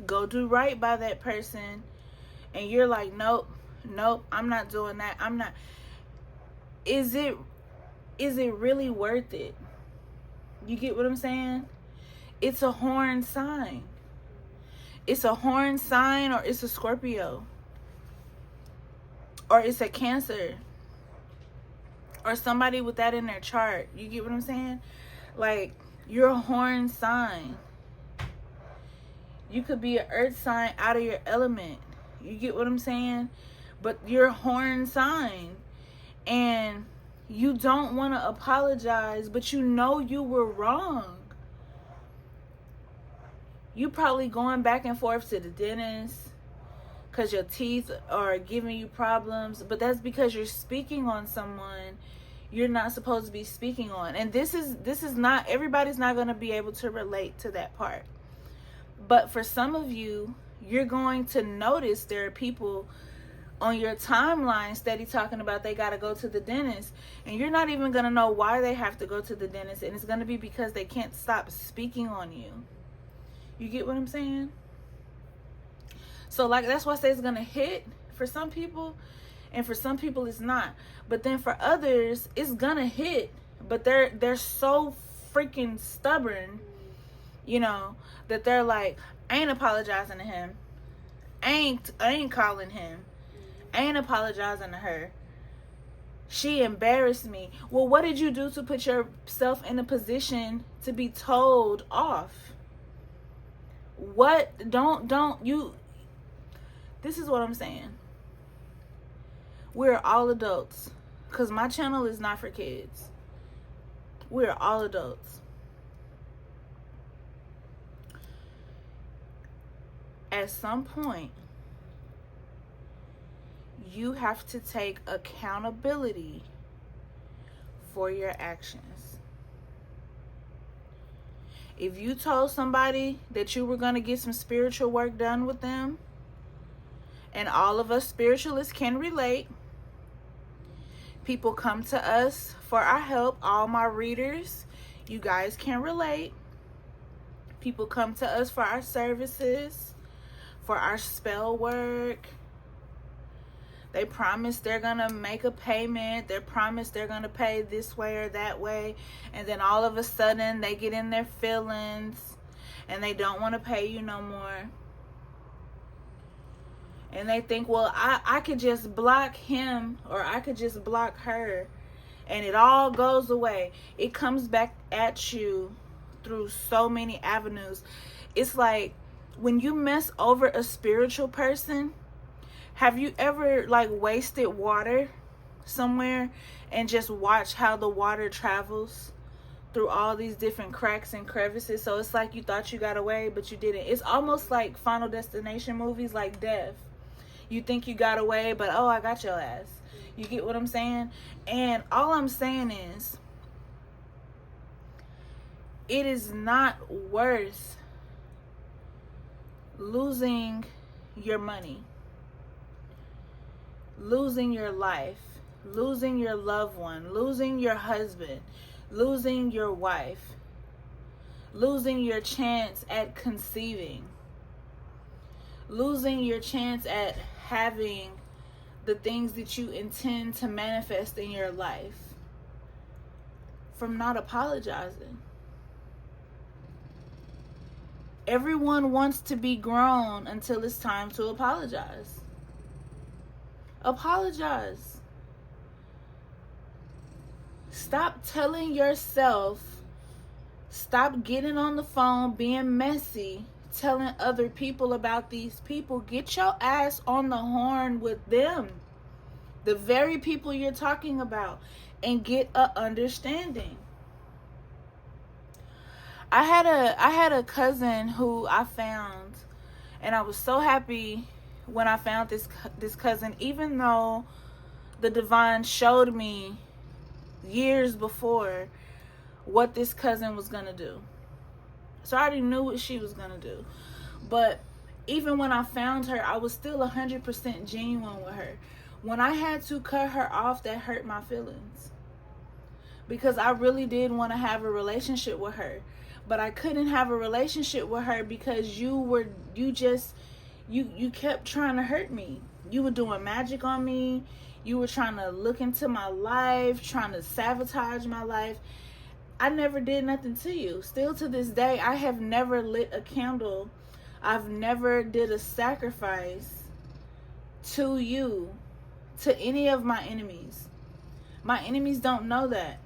[SPEAKER 1] go do right by that person, and you're like, nope, I'm not doing that. I'm not. Is it really worth it? You get what I'm saying? It's a horn sign. It's a horn sign, or it's a Scorpio, or it's a Cancer, or somebody with that in their chart. You get what I'm saying? Like, you're a horn sign. You could be an earth sign out of your element. You get what I'm saying? But you're a horn sign, and you don't want to apologize, but you know you were wrong. You probably going back and forth to the dentist because your teeth are giving you problems, but that's because you're speaking on someone you're not supposed to be speaking on. And this is not, everybody's not going to be able to relate to that part. But for some of you, you're going to notice there are people on your timeline steady talking about they got to go to the dentist, and you're not even going to know why they have to go to the dentist, and it's going to be because they can't stop speaking on you. You get what I'm saying? So, like, that's why I say it's going to hit for some people, and for some people it's not. But then for others, it's going to hit, but they're so freaking stubborn, you know, that they're like, I ain't apologizing to him. I ain't calling him. I ain't apologizing to her. She embarrassed me. Well, what did you do to put yourself in a position to be told off? What? Don't you... This is what I'm saying. We're all adults. Because my channel is not for kids. We're all adults. At some point, you have to take accountability for your actions. If you told somebody that you were going to get some spiritual work done with them, and all of us spiritualists can relate, people come to us for our help. All my readers, you guys can relate. People come to us for our services, for our spell work. They promise they're going to make a payment. They promise they're going to pay this way or that way. And then all of a sudden they get in their feelings and they don't want to pay you no more. And they think, well, I could just block him, or I could just block her, and it all goes away. It comes back at you through so many avenues. It's like when you mess over a spiritual person, have you ever like wasted water somewhere and just watch how the water travels through all these different cracks and crevices? So it's like you thought you got away, but you didn't. It's almost like Final Destination movies, like Death. You think you got away, but oh, I got your ass. You get what I'm saying? And all I'm saying is, it is not worth losing your money, losing your life, losing your loved one, losing your husband, losing your wife, losing your chance at conceiving, losing your chance at having the things that you intend to manifest in your life from not apologizing. Everyone wants to be grown until it's time to apologize. Apologize. Stop telling yourself, stop getting on the phone, being messy, telling other people about these people. Get your ass on the horn with them, the very people you're talking about, and get a understanding. I had a cousin who I found, and I was so happy when I found this cousin, even though the divine showed me years before what this cousin was gonna do. So I already knew what she was gonna do. But even when I found her, I was still 100% genuine with her. When I had to cut her off, that hurt my feelings, because I really did want to have a relationship with her, but I couldn't have a relationship with her because you kept trying to hurt me. You were doing magic on me. You were trying to look into my life, trying to sabotage my life. I never did nothing to you. Still to this day, I have never lit a candle. I've never did a sacrifice to you, to any of my enemies. My enemies don't know that.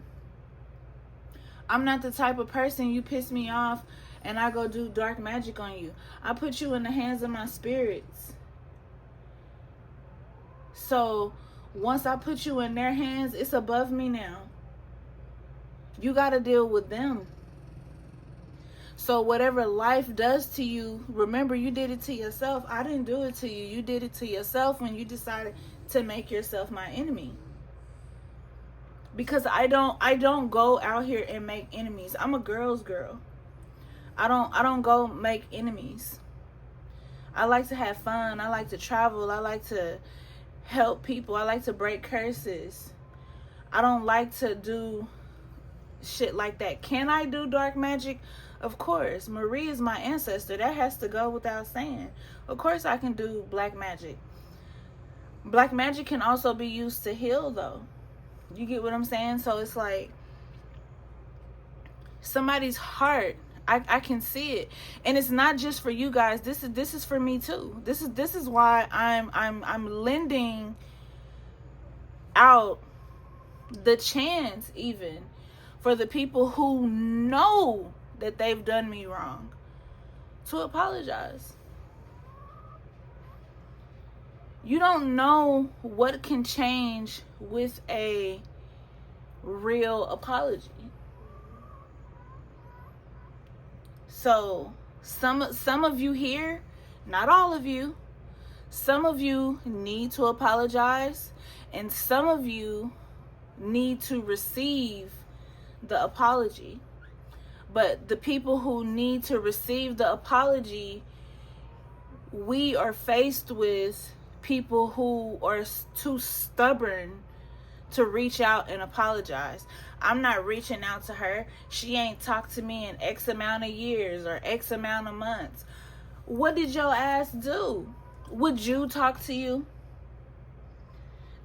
[SPEAKER 1] I'm not the type of person, you piss me off and I go do dark magic on you. I put you in the hands of my spirits. So once I put you in their hands, it's above me now. You got to deal with them. So whatever life does to you, remember, you did it to yourself. I didn't do it to you. You did it to yourself when you decided to make yourself my enemy. Because I don't go out here and make enemies. I'm a girl's girl. I don't go make enemies. I like to have fun. I like to travel. I like to help people. I like to break curses. I don't like to do shit like that. Can I do dark magic? Of course. Marie is my ancestor. That has to go without saying. Of course I can do black magic. Black magic can also be used to heal, though. You get what I'm saying? So it's like somebody's heart. I can see it, and it's not just for you guys. This is for me too. This is why I'm lending out the chance, even for the people who know that they've done me wrong, to apologize. You don't know what can change with a real apology. So some of you here, not all of you, some of you need to apologize, and some of you need to receive the apology. But the people who need to receive the apology, we are faced with people who are too stubborn to reach out and apologize. I'm not reaching out to her. She ain't talked to me in X amount of years or X amount of months. What did your ass do? Would you talk to you?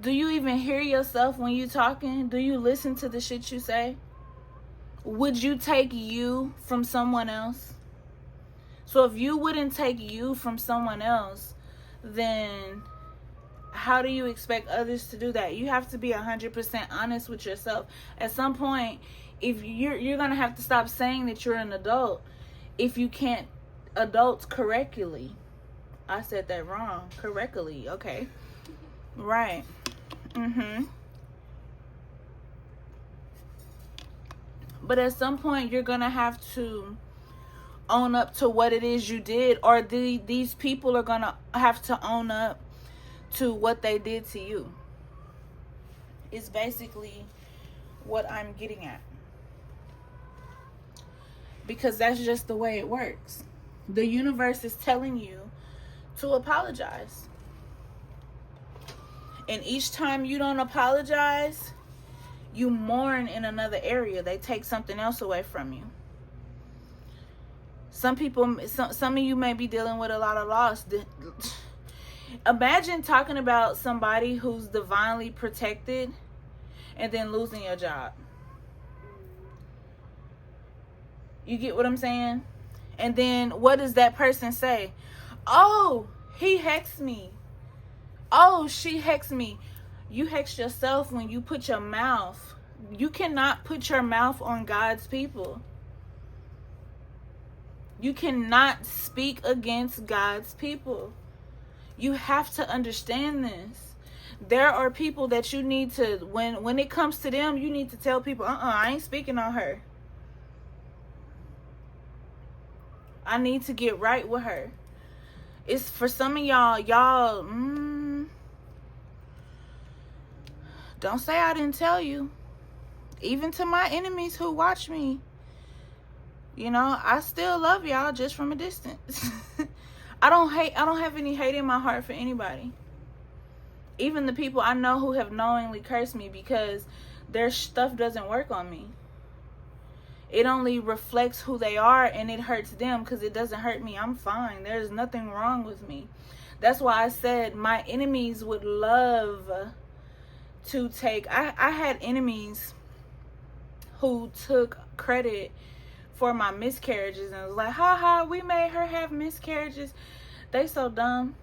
[SPEAKER 1] Do you even hear yourself when you talking? Do you listen to the shit you say? Would you take you from someone else? So if you wouldn't take you from someone else, then how do you expect others to do that? You have to be 100% honest with yourself. At some point, if you're gonna have to stop saying that you're an adult if you can't adult correctly. I said that wrong. Correctly. Okay. Right. But at some point, you're gonna have to own up to what it is you did, or these people are gonna have to own up to what they did to you. It's basically what I'm getting at, because that's just the way it works. The universe is telling you to apologize, and each time you don't apologize, You mourn in another area. They take something else away from you. Some of you may be dealing with a lot of loss. Imagine talking about somebody who's divinely protected and then losing your job. You get what I'm saying? And then what does that person say? Oh, he hexed me. Oh, she hexed me. You hexed yourself when you put your mouth. You cannot put your mouth on God's people. You cannot speak against God's people. You have to understand this. There are people that you need to, when it comes to them, you need to tell people, I ain't speaking on her. I need to get right with her. It's for some of y'all, don't say I didn't tell you. Even to my enemies who watch me, I still love y'all just from a distance. I don't have any hate in my heart for anybody. Even the people I know who have knowingly cursed me, because their stuff doesn't work on me. It only reflects who they are, and it hurts them because it doesn't hurt me. I'm fine. There's nothing wrong with me. That's why I said my enemies would love to take. I had enemies who took credit for my miscarriages and was like, ha, we made her have miscarriages. They so dumb.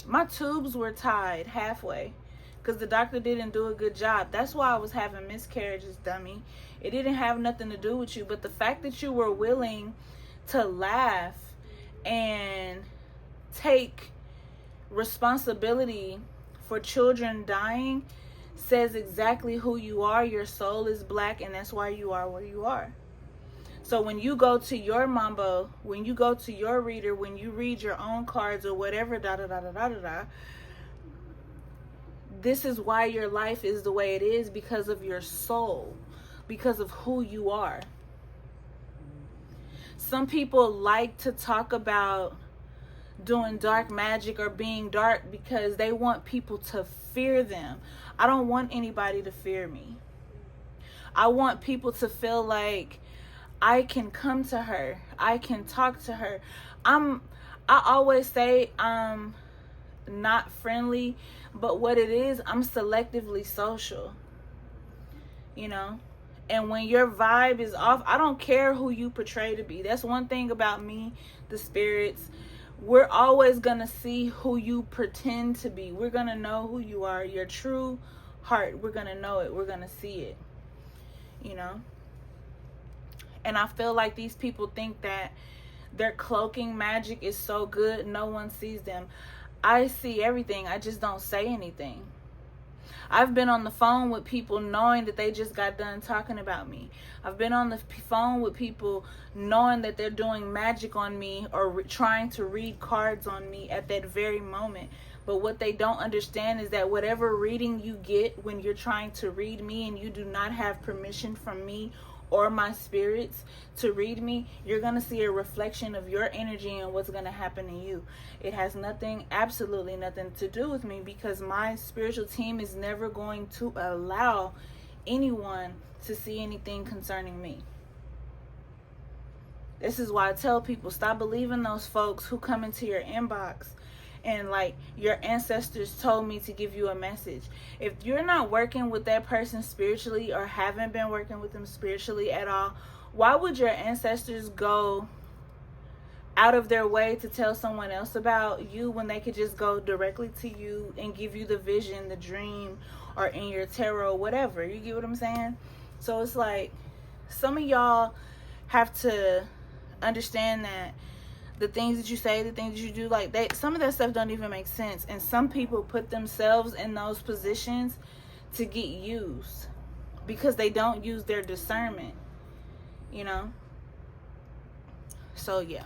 [SPEAKER 1] My tubes were tied halfway because the doctor didn't do a good job. That's why I was having miscarriages, dummy. It didn't have nothing to do with you. But the fact that you were willing to laugh and take responsibility for children dying says exactly who you are. Your soul is black, and that's why you are where you are. So when you go to your mambo, when you go to your reader, when you read your own cards or whatever, this is why your life is the way it is, because of your soul, because of who you are. Some people like to talk about doing dark magic or being dark because they want people to fear them. I don't want anybody to fear me. I want people to feel like I can come to her. I can talk to her. I always say I'm not friendly, but what it is, I'm selectively social. And when your vibe is off, I don't care who you portray to be. That's one thing about me, the spirits. We're always going to see who you pretend to be. We're going to know who you are. Your true heart, we're going to know it. We're going to see it. And I feel like these people think that their cloaking magic is so good, no one sees them. I see everything. I just don't say anything. I've been on the phone with people knowing that they just got done talking about me. I've been on the phone with people knowing that they're doing magic on me or trying to read cards on me at that very moment. But what they don't understand is that whatever reading you get when you're trying to read me and you do not have permission from me or my spirits to read me, you're going to see a reflection of your energy and what's going to happen to you. It has absolutely nothing to do with me, because my spiritual team is never going to allow anyone to see anything concerning me. This is why I tell people, stop believing those folks who come into your inbox and like, your ancestors told me to give you a message. If you're not working with that person spiritually or haven't been working with them spiritually at all, why would your ancestors go out of their way to tell someone else about you when they could just go directly to you and give you the vision, the dream, or in your tarot, whatever? You get what I'm saying? So it's like, some of y'all have to understand that the things that you say, the things that you do, like some of that stuff don't even make sense. And some people put themselves in those positions to get used because they don't use their discernment, So yeah.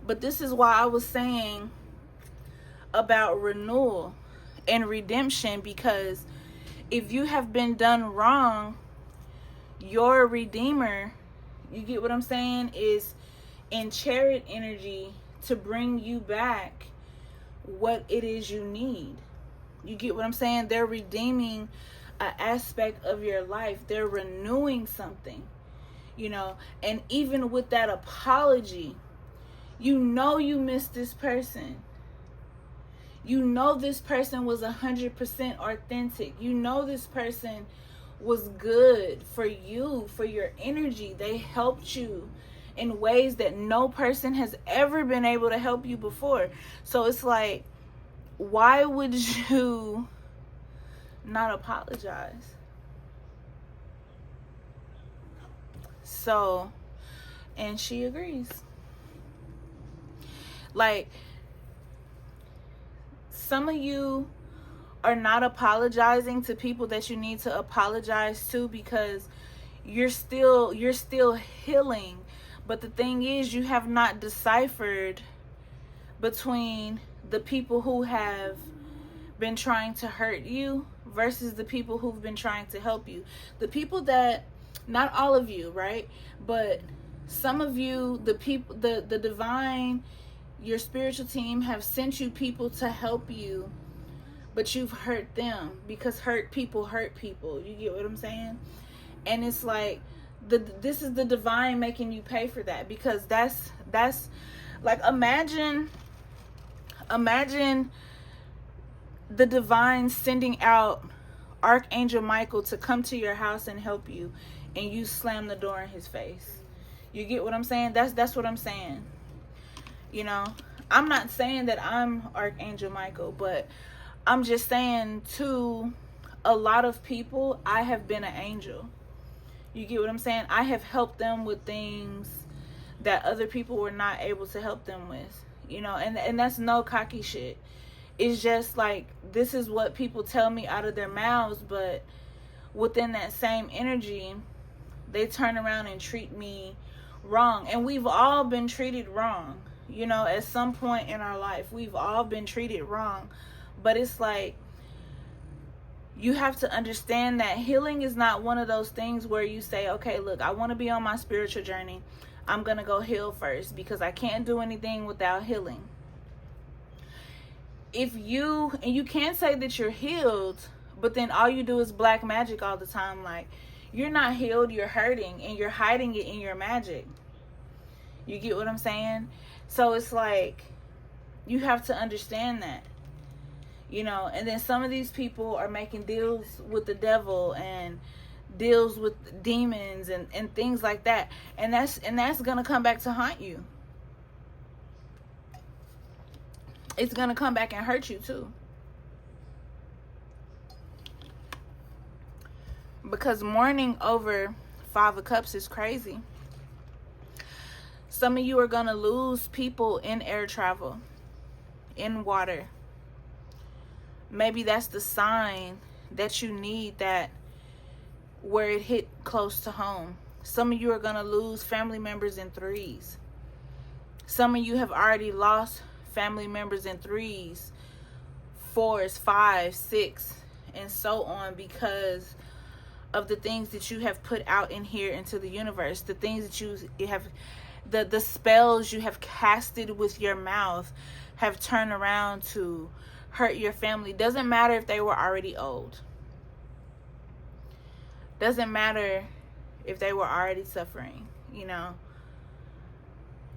[SPEAKER 1] But this is why I was saying about renewal and redemption, because if you have been done wrong, your redeemer, you get what I'm saying, is in chariot energy to bring you back what it is you need. You get what I'm saying? They're redeeming an aspect of your life. They're renewing something, you know. And even with that apology, you know you missed this person. You know this person was 100% authentic. You know this person was good for you, for your energy. They helped you in ways that no person has ever been able to help you before. So it's like, why would you not apologize? So, and she agrees. Like, some of you are not apologizing to people that you need to apologize to because you're still healing. But the thing is, you have not deciphered between the people who have been trying to hurt you versus the people who've been trying to help you. The people that, not all of you, right? But some of you, the people, the divine, your spiritual team have sent you people to help you, but you've hurt them, because hurt people hurt people. You get what I'm saying? And it's like, this is the divine making you pay for that, because that's like, imagine the divine sending out Archangel Michael to come to your house and help you, and you slam the door in his face. You get what I'm saying? That's what I'm saying. You know, I'm not saying that I'm Archangel Michael, but I'm just saying, to a lot of people, I have been an angel. You get what I'm saying? I have helped them with things that other people were not able to help them with. You know, and that's no cocky shit. It's just like, this is what people tell me out of their mouths, but within that same energy, they turn around and treat me wrong. And we've all been treated wrong. You know, at some point in our life, we've all been treated wrong. But it's like, you have to understand that healing is not one of those things where you say, okay, look, I want to be on my spiritual journey. I'm going to go heal first, because I can't do anything without healing. And you can't say that you're healed, but then all you do is black magic all the time. Like, you're not healed, you're hurting, and you're hiding it in your magic. You get what I'm saying? So it's like, you have to understand that, you know. And then some of these people are making deals with the devil and deals with demons and things like that. And that's going to come back to haunt you. It's going to come back and hurt you too. Because mourning over 5 of Cups is crazy. Some of you are going to lose people in air travel, in water. Maybe that's the sign that you need that, where it hit close to home. Some of you are going to lose family members in 3s. Some of you have already lost family members in 3s, 4s, 5s, 6, and so on, because of the things that you have put out in here into the universe. The things that you have, the spells you have casted with your mouth have turned around to hurt your family. Doesn't matter if they were already old. Doesn't matter if they were already suffering. You know,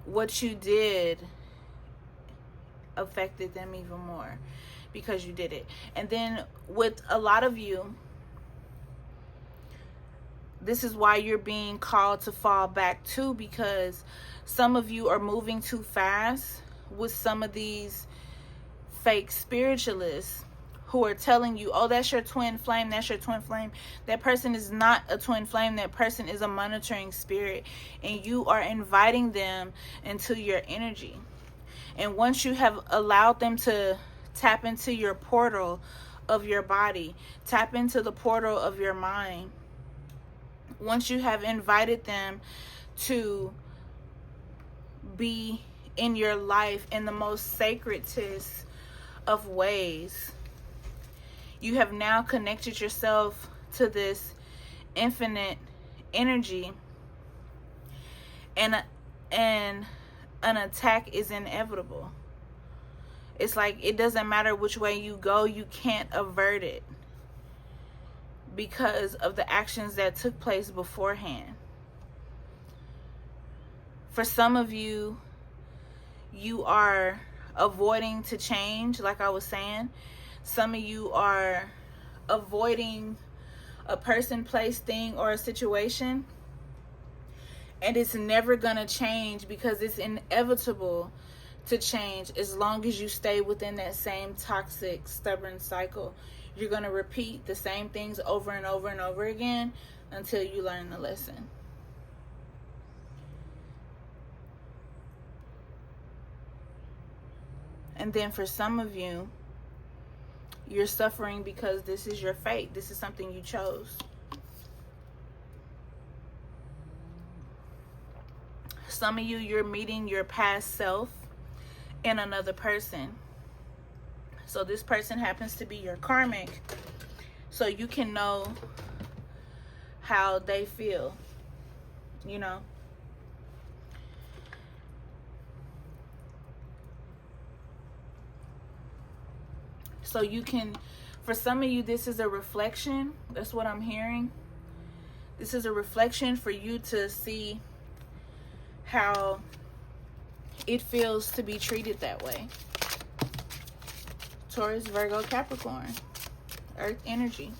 [SPEAKER 1] what you did affected them even more because you did it. And then with a lot of you, this is why you're being called to fall back too, because some of you are moving too fast with some of these fake spiritualists who are telling you, oh, that's your twin flame, that's your twin flame. That person is not a twin flame. That person is a monitoring spirit, and you are inviting them into your energy. And once you have allowed them to tap into your portal of your body, tap into the portal of your mind, once you have invited them to be in your life in the most sacredest of ways, you have now connected yourself to this infinite energy, and an attack is inevitable. It's like it doesn't matter which way you go, you can't avert it because of the actions that took place beforehand. For some of you, you are avoiding to change, like I was saying. Some of you are avoiding a person, place, thing, or a situation, and it's never gonna change because it's inevitable to change as long as you stay within that same toxic, stubborn cycle. You're gonna repeat the same things over and over and over again until you learn the lesson. And then for some of you, you're suffering because this is your fate. This is something you chose. Some of you, you're meeting your past self in another person. So this person happens to be your karmic. So you can know how they feel, you know. So you can, for some of you, this is a reflection. That's what I'm hearing. This is a reflection for you to see how it feels to be treated that way. Taurus, Virgo, Capricorn, Earth energy.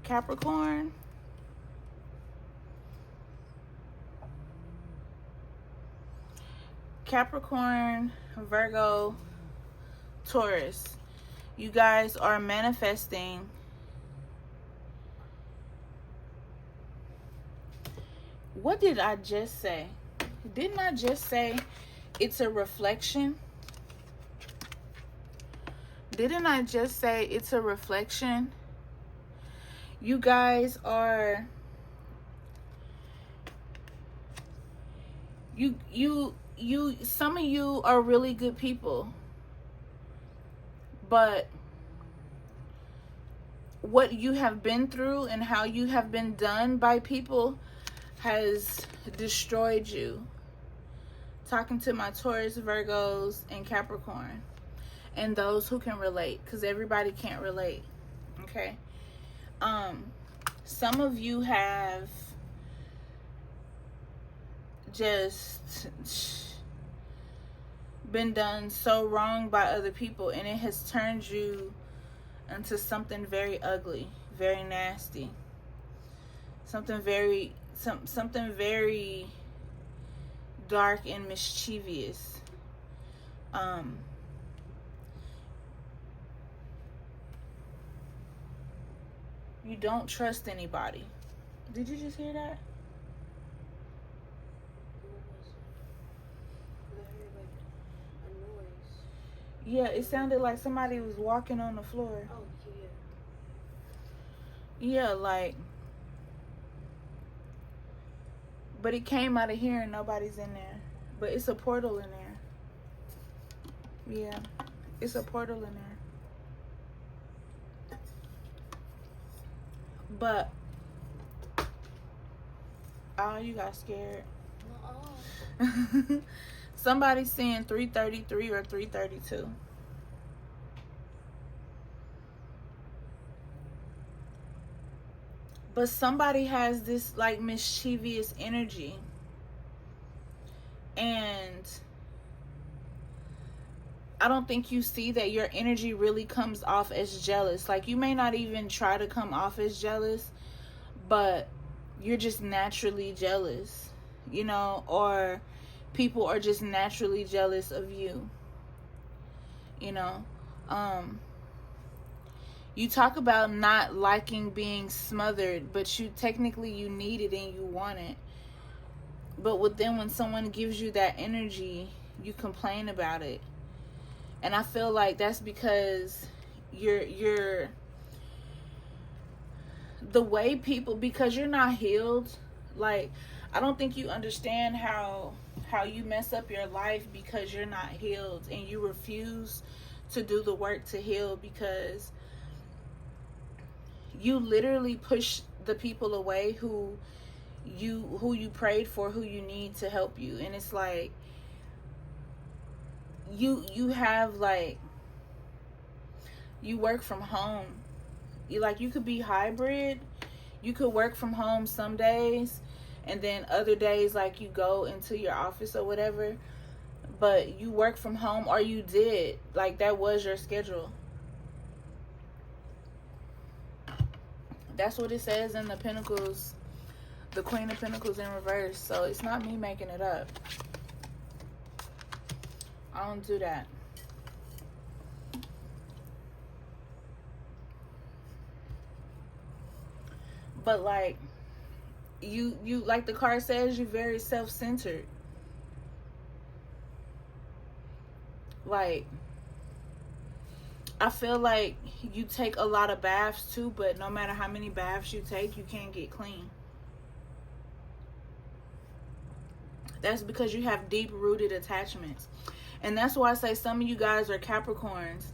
[SPEAKER 1] Capricorn, Virgo, Taurus. You guys are manifesting what did I just say? Didn't I just say it's a reflection? Didn't I just say it's a reflection? You guys are some of you are really good people, but what you have been through and how you have been done by people has destroyed you. Talking to my Taurus, Virgos, and Capricorn, and those who can relate, because everybody can't relate. Okay. Some of you have just been done so wrong by other people, and it has turned you into something very ugly, very nasty, something very dark and mischievous. You don't trust anybody. Did you just hear that? Yeah, it sounded like somebody was walking on the floor.
[SPEAKER 2] Oh,
[SPEAKER 1] yeah. Yeah, like, but it came out of here and nobody's in there. But it's a portal in there. Yeah, it's a portal in there. But, oh, you got scared. Somebody's saying 333 or 332. But somebody has this like mischievous energy. And I don't think you see that your energy really comes off as jealous. Like, you may not even try to come off as jealous, but you're just naturally jealous, you know, or people are just naturally jealous of you, you know. You talk about not liking being smothered, but you need it and you want it. But when someone gives you that energy, you complain about it. And I feel like that's because you're the way people, because you're not healed. Like, I don't think you understand how you mess up your life because you're not healed, and you refuse to do the work to heal because you literally push the people away who who you prayed for, who you need to help you. And it's like you have like, you work from home. You could be hybrid. You could work from home some days, and then other days like you go into your office or whatever. But you work from home, or you did, like that was your schedule. That's what it says in the Pentacles, the Queen of Pentacles in reverse. So it's not me making it up. I don't do that. But like you like the card says, you're very self-centered. Like, I feel like you take a lot of baths too, but no matter how many baths you take, you can't get clean. That's because you have deep-rooted attachments. And that's why I say some of you guys are Capricorns,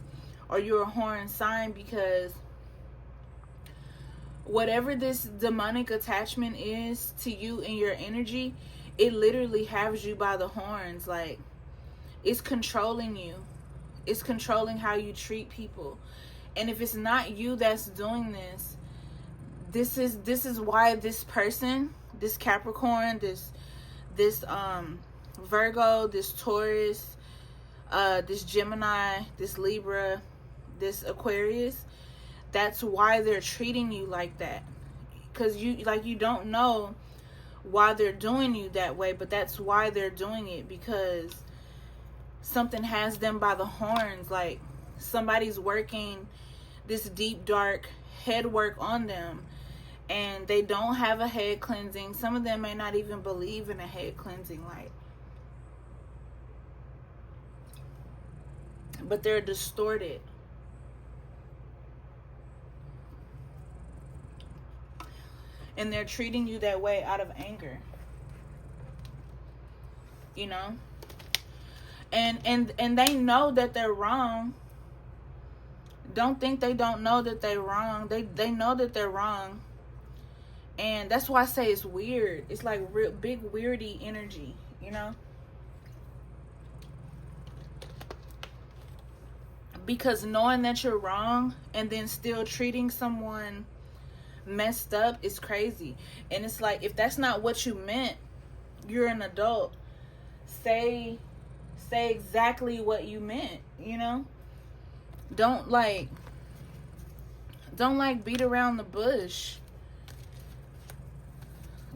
[SPEAKER 1] or you're a Horn sign, because whatever this demonic attachment is to you and your energy, it literally has you by the horns. Like, it's controlling you. It's controlling how you treat people. And if it's not you that's doing this, this is why this person, this Capricorn, this Virgo, this Taurus, this Gemini, this Libra, this Aquarius, that's why they're treating you like that. Because you don't know why they're doing you that way, but that's why they're doing it, because something has them by the horns. Like, somebody's working this deep, dark head work on them, and they don't have a head cleansing. Some of them may not even believe in a head cleansing, like, but they're distorted. And they're treating you that way out of anger. You know? And they know that they're wrong. Don't think they don't know that they're wrong. They know that they're wrong. And that's why I say it's weird. It's like real big weirdy energy, you know? Because knowing that you're wrong and then still treating someone messed up is crazy. And it's like, if that's not what you meant, you're an adult. Say exactly what you meant, you know? Don't beat around the bush.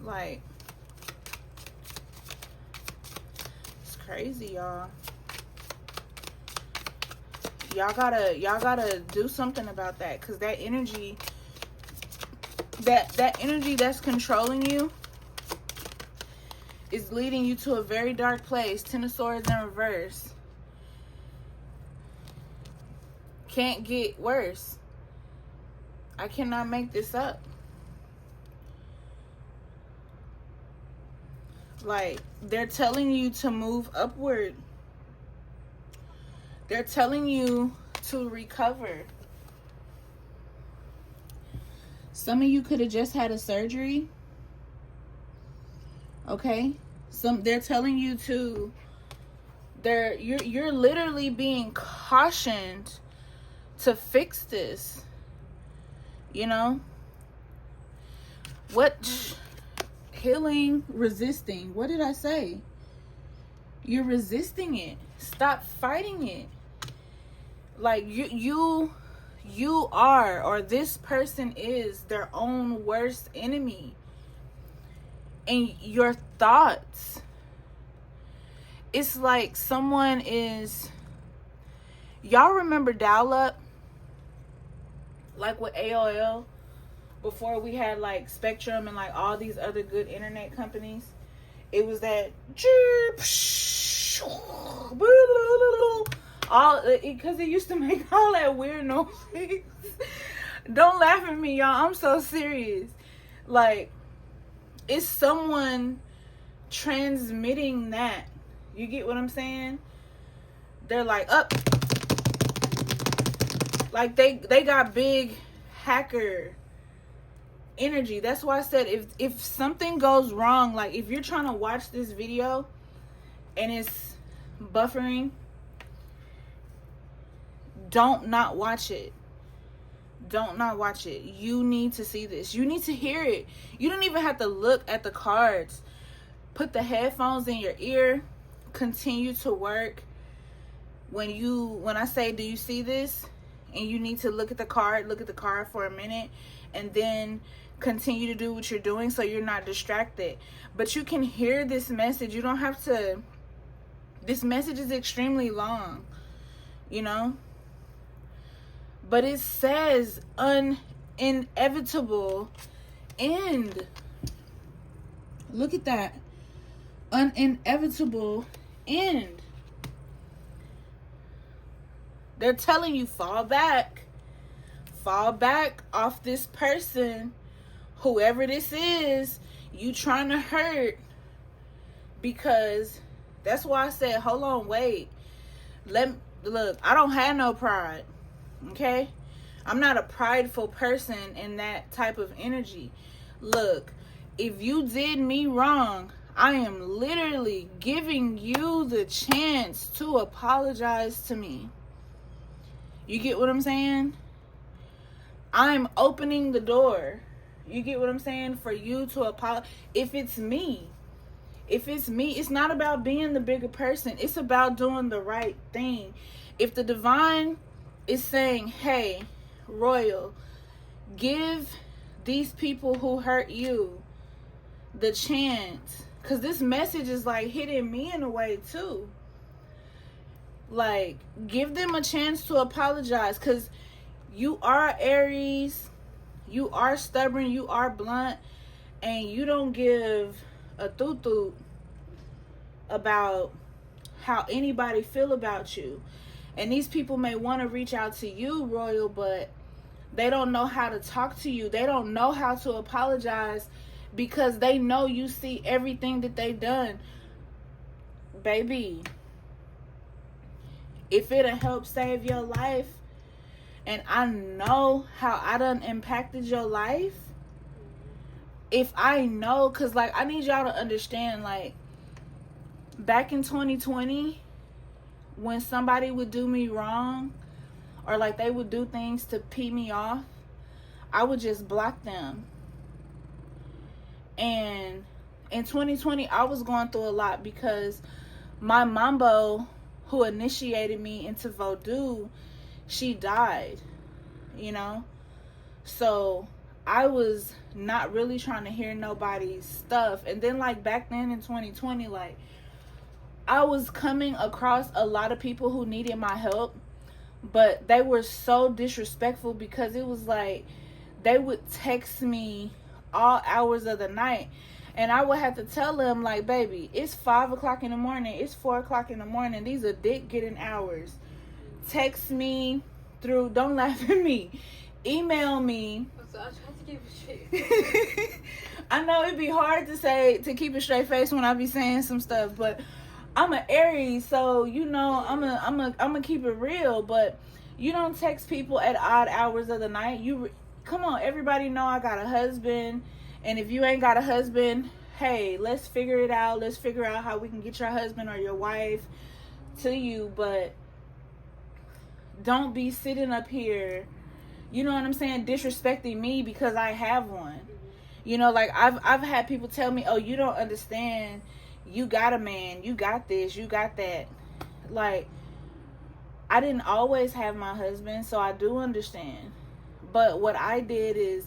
[SPEAKER 1] Like, it's crazy, y'all. Y'all gotta do something about that, because that energy, that energy that's controlling you is leading you to a very dark place. Ten of Swords in reverse. Can't get worse. I cannot make this up. Like, they're telling you to move upward. They're telling you to recover. Some of you could have just had a surgery. Okay? They're telling you to, you're literally being cautioned to fix this. You know? What? Healing, resisting. What did I say? You're resisting it. Stop fighting it. Like, you are, or this person is, their own worst enemy. And your thoughts, it's like someone is, y'all remember dial-up? Like with AOL, before we had like Spectrum and like all these other good internet companies. It was that all, because it used to make all that weird noise. Don't laugh at me, y'all. I'm so serious. Like, it's someone transmitting that. You get what I'm saying? They're like, up. Like, they got big hacker energy. That's why I said if something goes wrong, like if you're trying to watch this video and it's buffering, don't not watch it. Don't not watch it. You need to see this. You need to hear it. You don't even have to look at the cards. Put the headphones in your ear. Continue to work. When I say, do you see this? And you need to look at the card for a minute, and then continue to do what you're doing so you're not distracted. But you can hear this message. You don't have to. This message is extremely long, you know? But it says inevitable end. Look at that. Inevitable end. They're telling you, fall back off this person, whoever this is you trying to hurt. Because that's why I said, hold on, wait, look, I don't have no pride, okay? I'm not a prideful person in that type of energy. Look, if you did me wrong, I am literally giving you the chance to apologize to me. You get what I'm saying? I'm opening the door. You get what I'm saying? For you to apologize. If it's me, it's not about being the bigger person. It's about doing the right thing. If the divine is saying, hey, Royal, give these people who hurt you the chance. Because this message is like hitting me in a way too. Like, give them a chance to apologize, because you are Aries, you are stubborn, you are blunt, and you don't give a toot about how anybody feel about you. And these people may want to reach out to you, Royal, but they don't know how to talk to you. They don't know how to apologize, because they know you see everything that they done. Baby, if it'll help save your life, and I know how I done impacted your life, if I know, because like, I need y'all to understand, like, back in 2020, when somebody would do me wrong, or like they would do things to pee me off, I would just block them. And in 2020, I was going through a lot, because my mambo, who initiated me into voodoo, she died, you know? So I was not really trying to hear nobody's stuff. And then like back then in 2020, like, I was coming across a lot of people who needed my help, but they were so disrespectful, because it was like they would text me all hours of the night, and I would have to tell them, like, baby, it's 5 o'clock in the morning, it's 4 o'clock in the morning, these are dick getting hours. Text me through, don't laugh at me, email me.
[SPEAKER 2] So I tried to keep it straight.
[SPEAKER 1] I know it'd be hard to keep a straight face when I be saying some stuff, but I'm an Aries, so you know I'm a keep it real. But you don't text people at odd hours of the night. Come on, everybody know I got a husband, and if you ain't got a husband, hey, let's figure it out. Let's figure out how we can get your husband or your wife to you. But don't be sitting up here, you know what I'm saying, disrespecting me because I have one. You know, like I've had people tell me, oh, you don't understand. You got a man, you got this, you got that. Like, I didn't always have my husband, so I do understand. But what I did is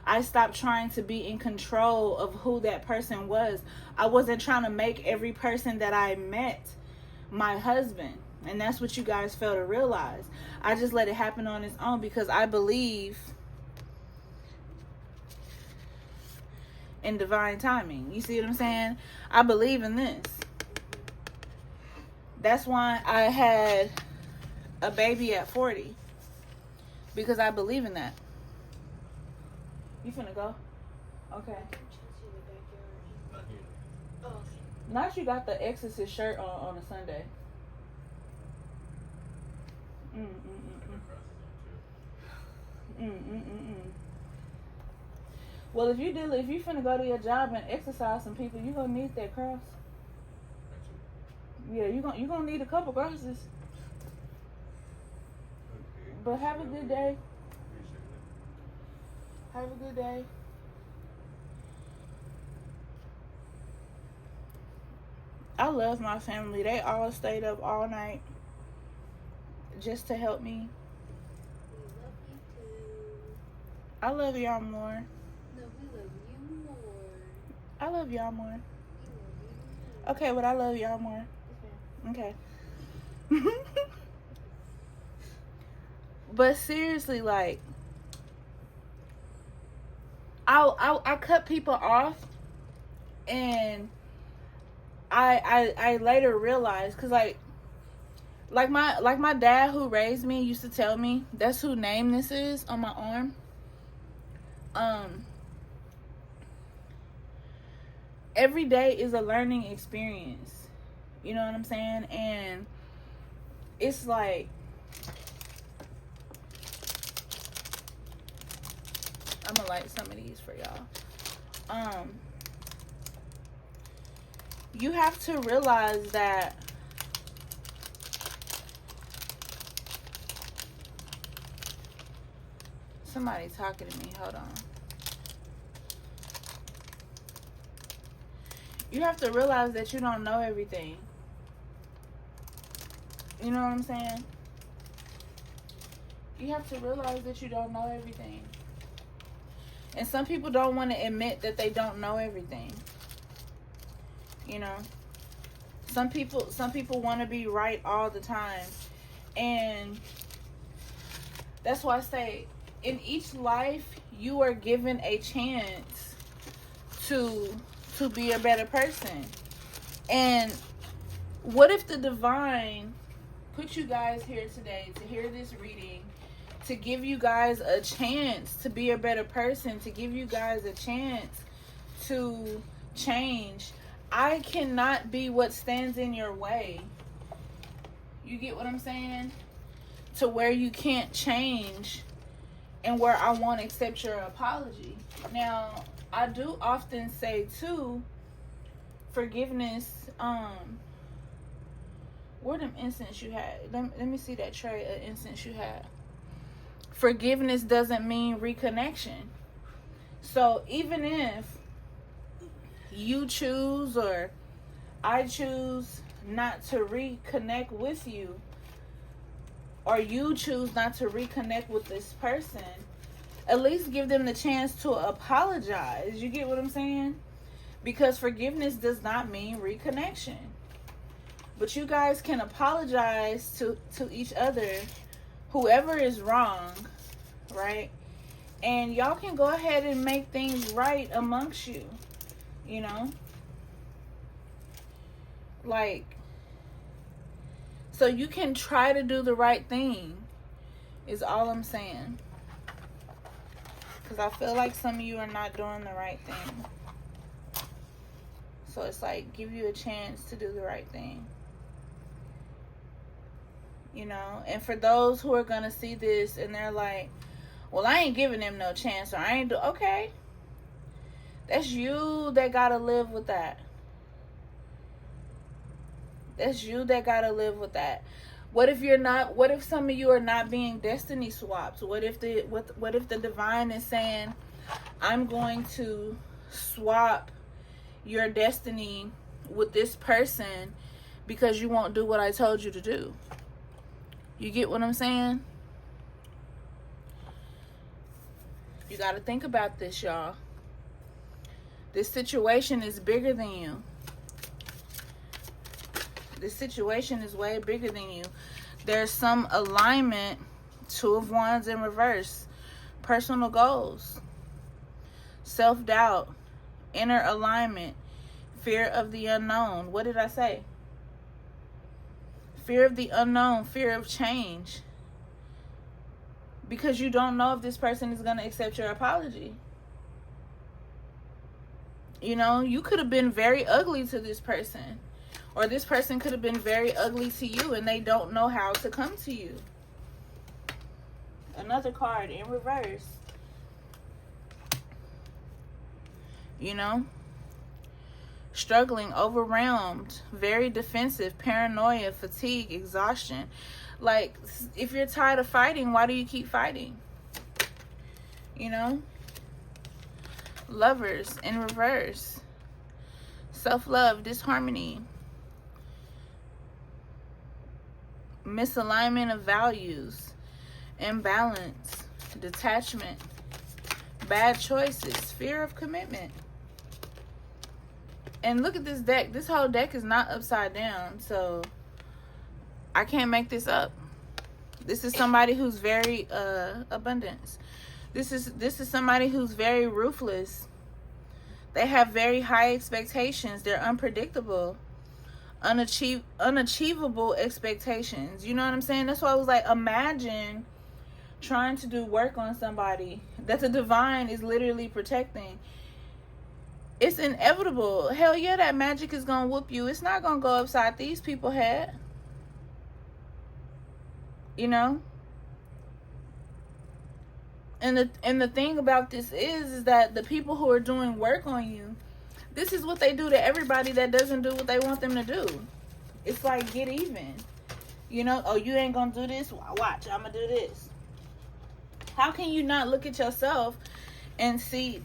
[SPEAKER 1] I stopped trying to be in control of who that person was. I wasn't trying to make every person that I met my husband. And that's what you guys fail to realize. I just let it happen on its own, because I believe in divine timing. You see what I'm saying? I believe in this. That's why I had a baby at 40. Because I believe in that. You finna go? Okay. Not you got the Exorcist shirt on a Sunday. Well, if you finna go to your job and exercise some people, you gonna need that cross. Yeah, you gonna need a couple crosses.
[SPEAKER 3] Okay.
[SPEAKER 1] But have a good day. Have a good day. I love my family. They all stayed up all night just to help me.
[SPEAKER 2] We love you too.
[SPEAKER 1] I love y'all more.
[SPEAKER 2] No, we love you more.
[SPEAKER 1] I love y'all more.
[SPEAKER 2] We love you more.
[SPEAKER 1] Okay, but I love y'all more. Okay. But seriously, like, I cut people off, and I later realized, cause like my dad who raised me used to tell me, that's who name this is on my arm. Every day is a learning experience. You know what I'm saying? And it's like, I'm gonna light some of these for y'all. You have to realize that somebody talking to me. Hold on. You have to realize that you don't know everything. You know what I'm saying? You have to realize that you don't know everything. And some people don't want to admit that they don't know everything. You know? Some people want to be right all the time. And that's why I say, in each life, you are given a chance to be a better person. And what if the divine put you guys here today to hear this reading, to give you guys a chance to be a better person, to give you guys a chance to change? I cannot be what stands in your way. You get what I'm saying? To where you can't change, and where I won't accept your apology. Now, I do often say too, forgiveness, where them incense you had? Let me see that tray of incense you had. Forgiveness doesn't mean reconnection. So even if you choose, or I choose not to reconnect with you, or you choose not to reconnect with this person, at least give them the chance to apologize. You get what I'm saying? Because forgiveness does not mean reconnection. But you guys can apologize to each other, whoever is wrong, right? And y'all can go ahead and make things right amongst you, you know? Like, so you can try to do the right thing, is all I'm saying. Because I feel like some of you are not doing the right thing. So it's like, give you a chance to do the right thing. You know? And for those who are going to see this and they're like, well, I ain't giving them no chance, or I ain't do... Okay. That's you that got to live with that. That's you that got to live with that. What if you're not? What if some of you are not being destiny swapped? What if the divine is saying, I'm going to swap your destiny with this person because you won't do what I told you to do? You get what I'm saying? You got to think about this, y'all. This situation is bigger than you. This situation is way bigger than you. There's some alignment. 2 of Wands in reverse. Personal goals. Self-doubt. Inner alignment. Fear of the unknown. What did I say? Fear of the unknown. Fear of change. Because you don't know if this person is going to accept your apology. You know, you could have been very ugly to this person. Or this person could have been very ugly to you, and they don't know how to come to you. Another card in reverse. you know? Struggling, overwhelmed, very defensive, paranoia, fatigue, exhaustion. Like, if you're tired of fighting, why do you keep fighting? You know? Lovers in reverse. Self-love, disharmony. Misalignment of values. Imbalance. Detachment. Bad choices. Fear of commitment. And look at this deck. This whole deck is not upside down. So, I can't make this up. This is somebody who's very abundance. This is somebody who's very ruthless. They have very high expectations. They're unpredictable. Unachievable expectations. You know what I'm saying? That's why I was like, imagine trying to do work on somebody that the divine is literally protecting. It's inevitable. Hell yeah, that magic is gonna whoop you. It's not gonna go upside these people's head. You know? And the thing about this is that the people who are doing work on you, this is what they do to everybody that doesn't do what they want them to do. It's like, get even. You know? Oh, you ain't gonna do this? Watch, I'm gonna do this. How can you not look at yourself and see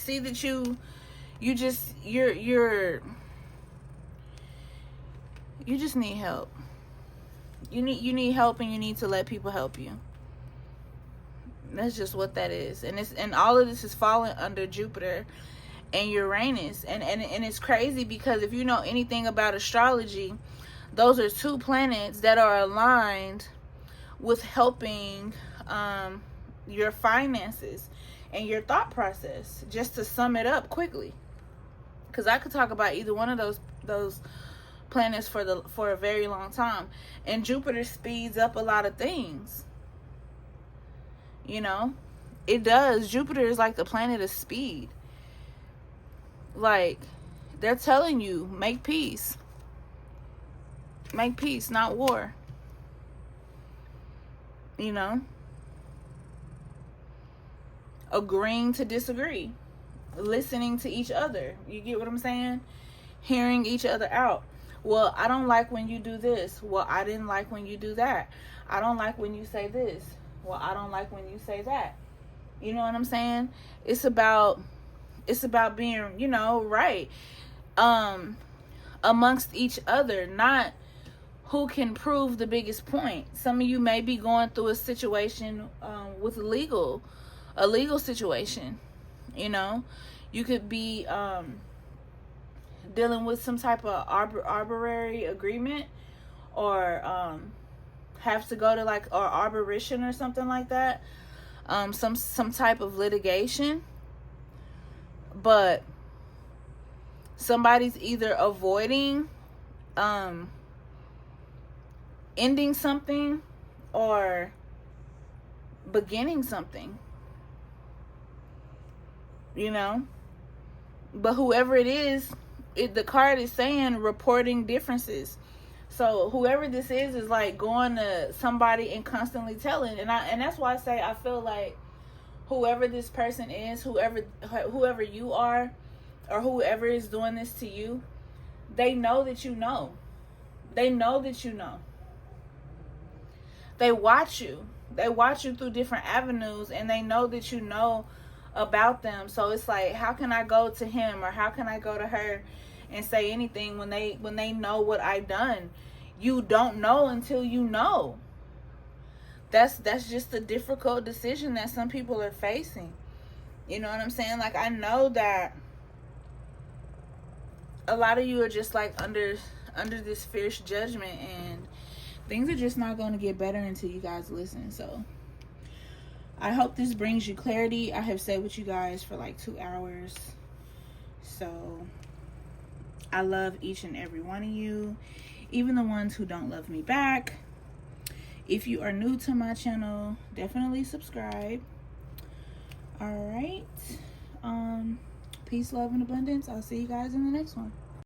[SPEAKER 1] that you just need help. You need help, and you need to let people help you. That's just what that is. And all of this is falling under Jupiter and Uranus. And it's crazy because if you know anything about astrology, those are two planets that are aligned with helping your finances and your thought process. Just to sum it up quickly, because I could talk about either one of those planets for a very long time. And Jupiter speeds up a lot of things. You know, it does. Jupiter is like the planet of speed. Like, they're telling you, make peace. Make peace, not war. You know? Agreeing to disagree. Listening to each other. You get what I'm saying? Hearing each other out. Well, I don't like when you do this. Well, I didn't like when you do that. I don't like when you say this. Well, I don't like when you say that. You know what I'm saying? It's about being, you know, right. Amongst each other, not who can prove the biggest point. Some of you may be going through a situation with a legal situation. You know, you could be dealing with some type of arbitrary agreement, or have to go to like or arbitration or something like that. Some type of litigation. But somebody's either avoiding ending something or beginning something. You know? But whoever it is, the card is saying reporting differences. So whoever this is like going to somebody and constantly telling. And that's why I say I feel like whoever this person is, whoever you are, or whoever is doing this to you, they know that you know. They know that you know. They watch you. They watch you through different avenues, and they know that you know about them. So it's like, how can I go to him or how can I go to her and say anything when they know what I've done? You don't know until you know. That's just a difficult decision that some people are facing. You know what I'm saying? Like, I know that a lot of you are just like under this fierce judgment, and things are just not going to get better until you guys listen. So I hope this brings you clarity. I have stayed with you guys for like 2 hours. So I love each and every one of you, even the ones who don't love me back. If you are new to my channel, definitely subscribe. All right. Peace, love, and abundance. I'll see you guys in the next one.